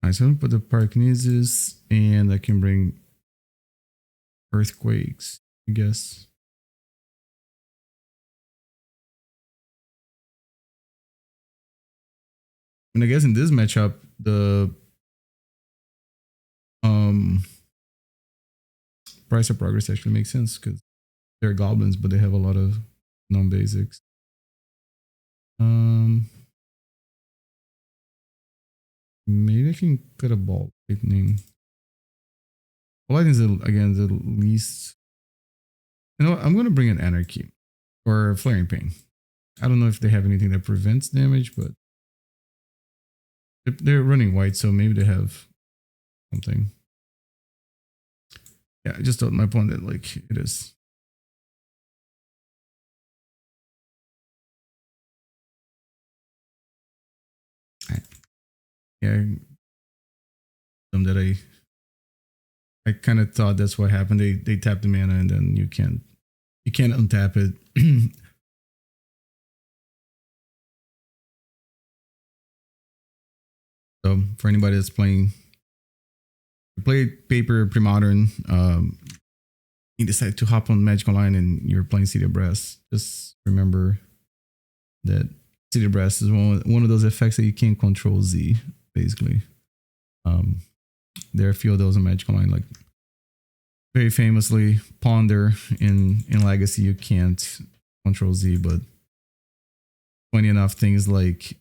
Alright, so I'm gonna put the Pyrokinesis, and I can bring Earthquakes, I guess. And I guess in this matchup, the price of progress actually makes sense because they're goblins, but they have a lot of non-basics. Maybe I can cut a ball lightning. Lightning is again the least. You know what? I'm gonna bring an Anarchy or Flaring Pain. I don't know if they have anything that prevents damage, but they're running white, so maybe they have something. Yeah, I just told my opponent that like it is. Yeah, that I kind of thought that's what happened. They tap the mana and then you can't untap it. So for anybody that's playing, play Paper Premodern, you decide to hop on Magic Online and you're playing City of Brass, just remember that City of Brass is one of those effects that you can't control Z, basically. There are a few of those in Magic Online, like very famously Ponder in Legacy, you can't control Z, but funny enough, things like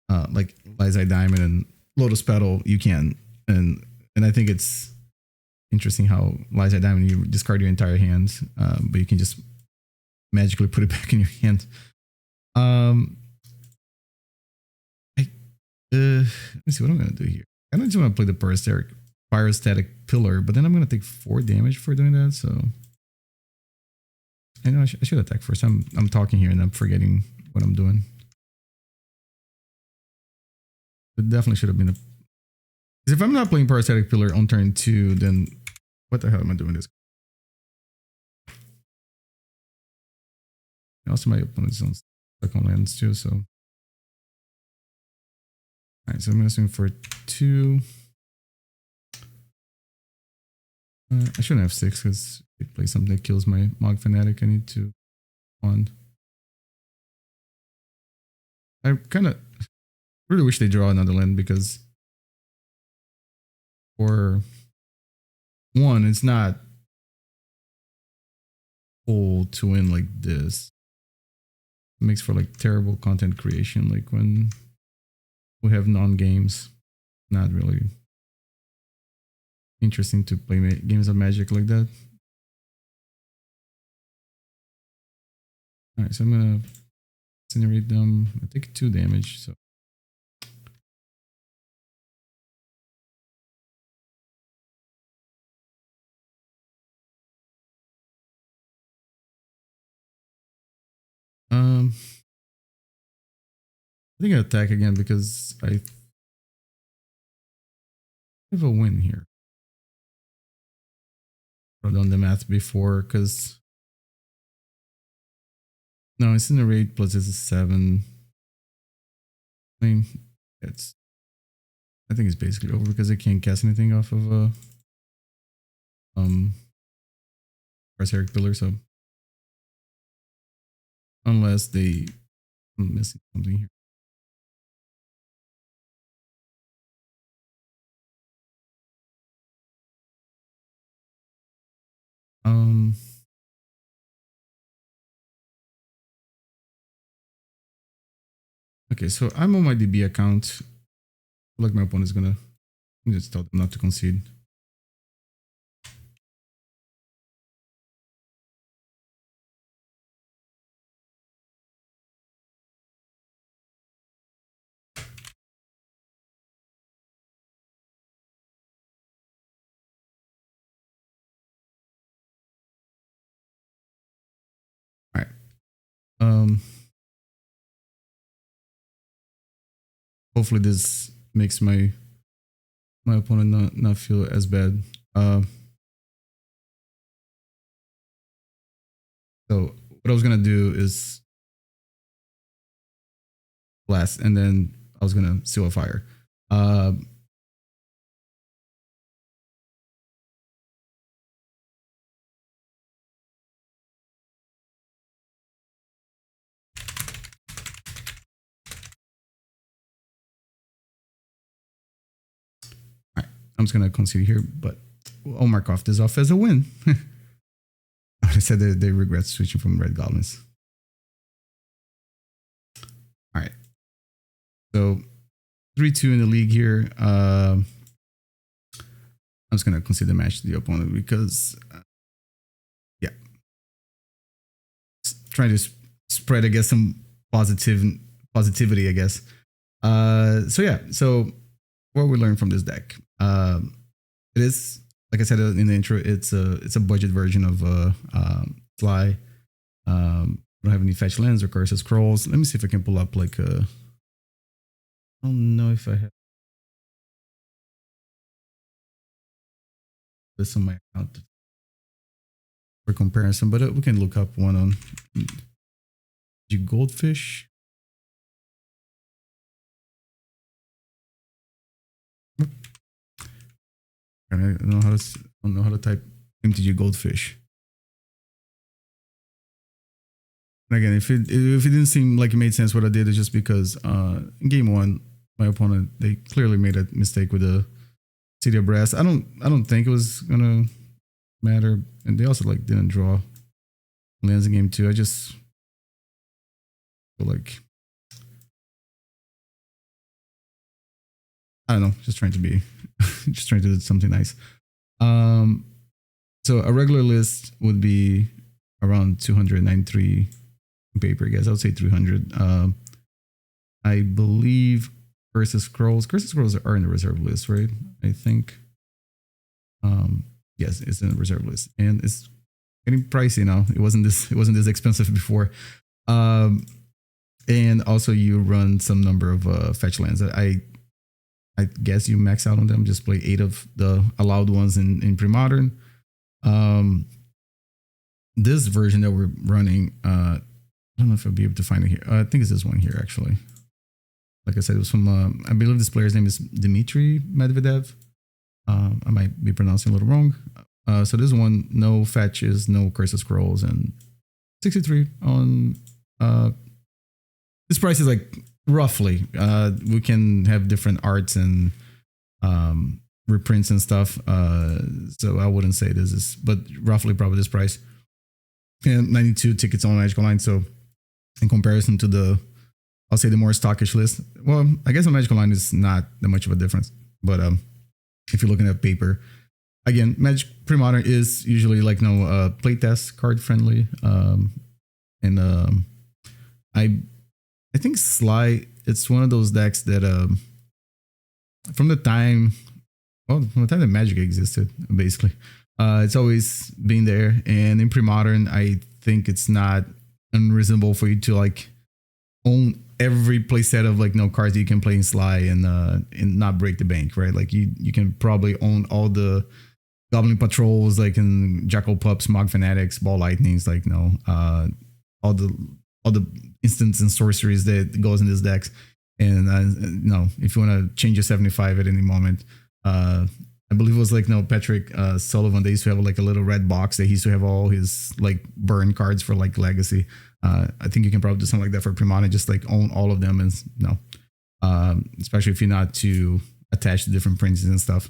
Lizai Diamond and Lotus Petal, you can. And I think it's interesting how Lizai Diamond, you discard your entire hand, but you can just magically put it back in your hand. Let me see what I'm going to do here. I don't just want to play the Pyrostatic Pillar, but then I'm going to take 4 damage for doing that, so I know I should attack first. I'm talking here and I'm forgetting what I'm doing. It definitely should have been a... Because if I'm not playing Pyrostatic Pillar on turn 2, then what the hell am I doing this? Also, my opponent's on stuck on lands too, so... Alright, so I'm going to swing for 2. I shouldn't have 6 because it plays something that kills my Mogg Fanatic. I need to wand. I kind of really wish they draw another land because for one, it's not cool to win like this. It makes for like terrible content creation, like when we have non-games. Not really interesting to play games of Magic like that. Alright, so I'm gonna incinerate them. I take 2 damage, so I think I attack again because I have a win here. I've done the math before because no, Incinerate plus this is 7. I mean, I think it's basically over because I can't cast anything off of Pyrostatic Pillar, so unless I'm missing something here. Okay, so I'm on my DB account. Like my opponent's gonna just tell them not to concede. All right. Hopefully this makes my opponent not feel as bad. So what I was gonna do is blast, and then I was gonna seal a fire. I'm just gonna concede here, but I'll mark off this off as a win. I said that they regret switching from red goblins. All right, so 3-2 in the league here. I'm just gonna concede the match to the opponent because, yeah, trying to spread, I guess, some positivity, I guess. So yeah, so what we learned from this deck. It is, like I said in the intro, it's a budget version of Sligh. I don't have any fetch lands or curse scrolls. Let me see if I can pull up like I don't know if I have this on my account for comparison, but we can look up one on Goldfish. I don't know how to type MTG Goldfish. And again, if it didn't seem like it made sense what I did, it's just because in game 1, my opponent, they clearly made a mistake with the City of Brass. I don't think it was gonna matter, and they also like didn't draw lands in game 2. I just feel like, I don't know, just trying to do something nice. So a regular list would be around 293 paper, I guess. I would say 300. I believe Curse Scrolls are in the reserve list, right? I think. Yes, it's in the reserve list, and it's getting pricey now. It wasn't this expensive before. And also you run some number of fetch lands. I guess you max out on them. Just play 8 of the allowed ones in Premodern. This version that we're running, I don't know if I'll be able to find it here. I think it's this one here, actually. Like I said, it was from, I believe this player's name is Dmitry Medvedev. I might be pronouncing a little wrong. So this one, no fetches, no Curse of Scrolls, and 63 on this price is like roughly. We can have different arts and reprints and stuff. So I wouldn't say this is, but roughly probably this price. And 92 tickets on Magic Online. So in comparison to the, I'll say the more stockish list. Well, I guess on Magic Online is not that much of a difference. But if you're looking at paper, again, Magic Premodern is usually like playtest card friendly. I think Sligh, it's one of those decks that from the time that Magic existed, basically, it's always been there. And in Premodern, I think it's not unreasonable for you to like own every playset of like cards that you can play in Sligh and not break the bank, right? Like you can probably own all the Goblin Patrols, like in Jackal Pups, Mogg Fanatics, Ball Lightnings, like all the instants and sorceries that goes in these decks. And if you want to change your 75 at any moment, I believe it was like Patrick Sullivan. They used to have like a little red box that he used to have all his like burn cards for like Legacy. I think you can probably do something like that for Premodern, just like own all of them, and especially if you're not too attached to different prints and stuff.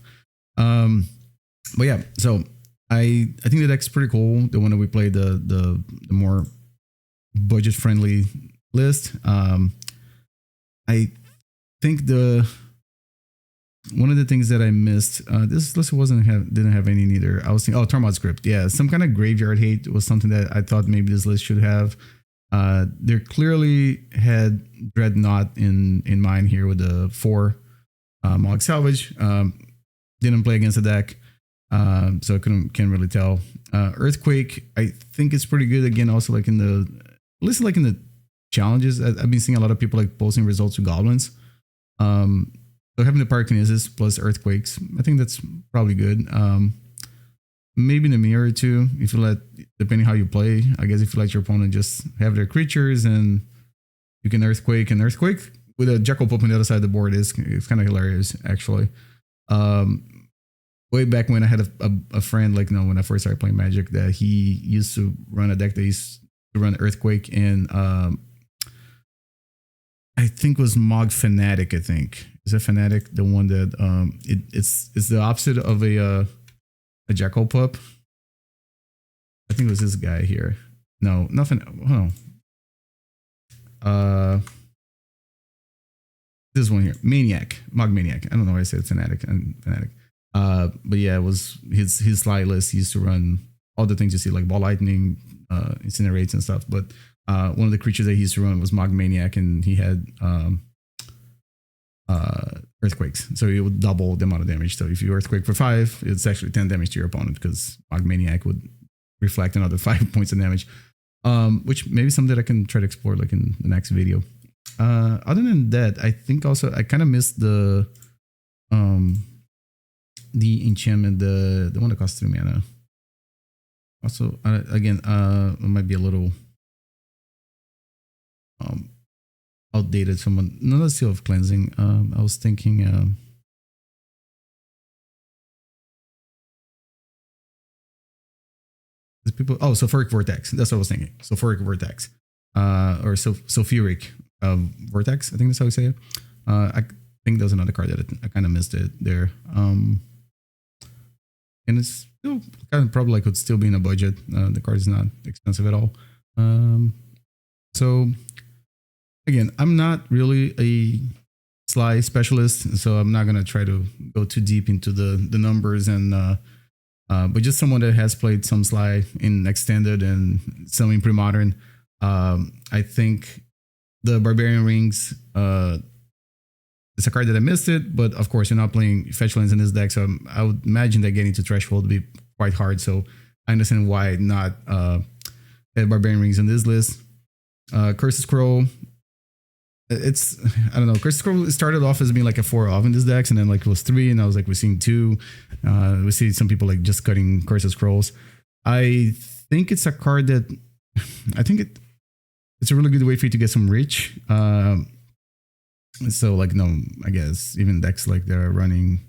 But yeah, so I think the deck's pretty cool. The one that we played, the more budget friendly list. I think one of the things that I missed, this list didn't have any neither. I was thinking, Tormod Script. Yeah, some kind of graveyard hate was something that I thought maybe this list should have. There clearly had Dreadnought in mind here with the 4 Mogg Salvage. Didn't play against the deck, so I can't really tell. Earthquake, I think it's pretty good. Again, also like in the challenges, I've been seeing a lot of people like posting results with goblins. So having the Pyrokinesis plus Earthquakes, I think that's probably good. Maybe in a mirror too, if you depending how you play. I guess if you let your opponent just have their creatures and you can Earthquake with a Jackal Pup on the other side of the board it's kind of hilarious actually. Way back when I had a friend, like when I first started playing Magic, that he used to run a deck that used to run Earthquake, and I think it was Mogg Fanatic. I think is a Fanatic the one that it's the opposite of a Jackal Pup. I think it was this guy here. No, nothing. Hold on. This one here, Maniac, Mogg Maniac. I don't know why I said Fanatic and Fanatic. But yeah, it was his Sligh list. He used to run all the things you see, like Ball Lightning, Incinerates and stuff. But one of the creatures that he used to run was Mogg Maniac, and he had Earthquakes. So it would double the amount of damage. So if you Earthquake for 5, it's actually 10 damage to your opponent, because Mogg Maniac would reflect another 5 points of damage. Which maybe something that I can try to explore like in the next video. Other than that, I think also I kind of missed the enchantment, the one that costs 3 mana. Also, again, it might be a little outdated. Another Seal of Cleansing. I was thinking people. Oh, Sulfuric Vortex. That's what I was thinking. Sulfuric Vortex, or Sulfuric Vortex. I think that's how we say it. I think there's another card that I kind of missed it there. And it's still kind of probably could still be in a budget. The card is not expensive at all. So again, I'm not really a Sligh specialist, so I'm not gonna try to go too deep into the numbers and but just someone that has played some Sligh in Extended and some in Premodern. I think the Barbarian Rings, it's a card that I missed it, but of course you're not playing fetch lands in this deck, so I would imagine that getting to Threshold would be quite hard. So I understand why not have Barbarian Rings on this list. Curse Scroll, I don't know. Curse Scroll started off as being like a 4 of in this deck, and then like it was 3, and I was like, we're seeing 2. We see some people like just cutting Curse Scrolls. I think it's a card that I think it's a really good way for you to get some reach. So like, no, I guess even decks like they're running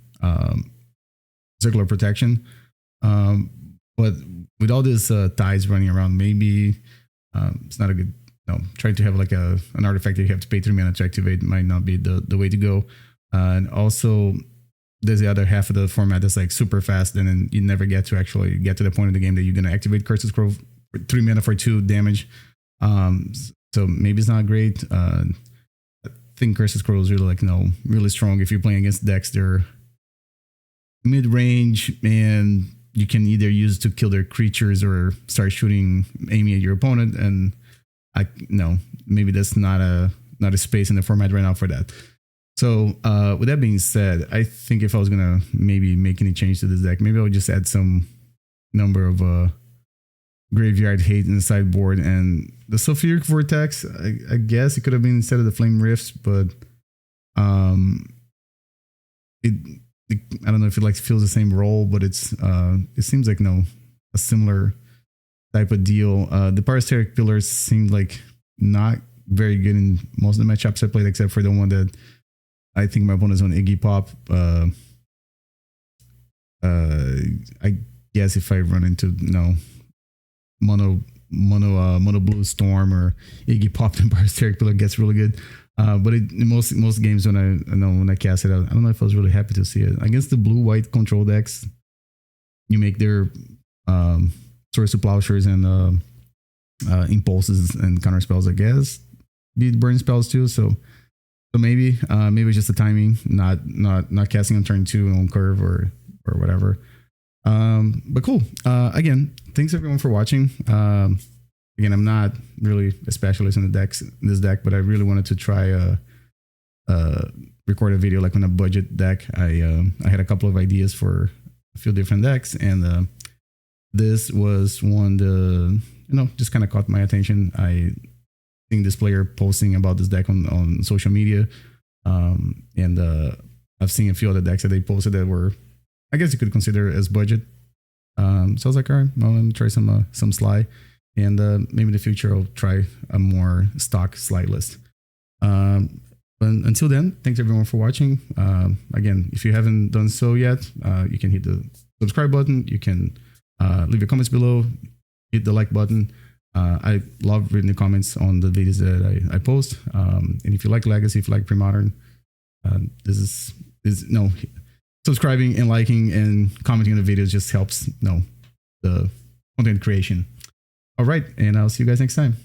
Circular Protection. But with all these ties running around, maybe it's not a good. No, trying to have like an artifact that you have to pay 3 mana to activate might not be the way to go. And also, there's the other half of the format that's like super fast, and then you never get to actually get to the point of the game that you're gonna activate Curse of Scroll for 3 mana for 2 damage. So maybe it's not great. I think Curse of Scroll is really like really strong if you're playing against decks. They're mid range and you can either use to kill their creatures or start aiming at your opponent. And maybe that's not a space in the format right now for that. So with that being said, I think if I was gonna maybe make any change to this deck, maybe I would just add some number of graveyard hate in the sideboard, and the Sulfuric Vortex. I guess it could have been instead of the Flame Rifts, but I don't know if it feels the same role, but it seems like a similar type of deal. The Pyrostatic Pillars seemed like not very good in most of the matchups I played, except for the one that I think my opponent's on Iggy Pop. I guess if I run into mono blue Storm or Iggy Pop, then Pyrostatic Pillar gets really good. But in most games when I cast it out, I don't know if I was really happy to see it. Against the blue-white control decks, you make their Swords to Plowshares and impulses and counter spells, I guess, be burn spells too. So maybe it's just the timing, not casting on turn 2 on curve or whatever. But cool. Again, thanks everyone for watching. Again, I'm not really a specialist in this deck, but I really wanted to try record a video like on a budget deck. I had a couple of ideas for a few different decks, and this was one that just kind of caught my attention. I think this player posting about this deck on social media, and I've seen a few other decks that they posted that were, I guess you could consider as budget. So I was like, all right, well, let me try some Sligh, and maybe in the future I'll try a more stock Sligh list. But until then, thanks everyone for watching. Again, if you haven't done so yet, you can hit the subscribe button. You can leave your comments below, hit the like button. I love reading the comments on the videos that I post. And if you like Legacy, if you like Premodern, subscribing and liking and commenting on the videos just helps the content creation. All right, and I'll see you guys next time.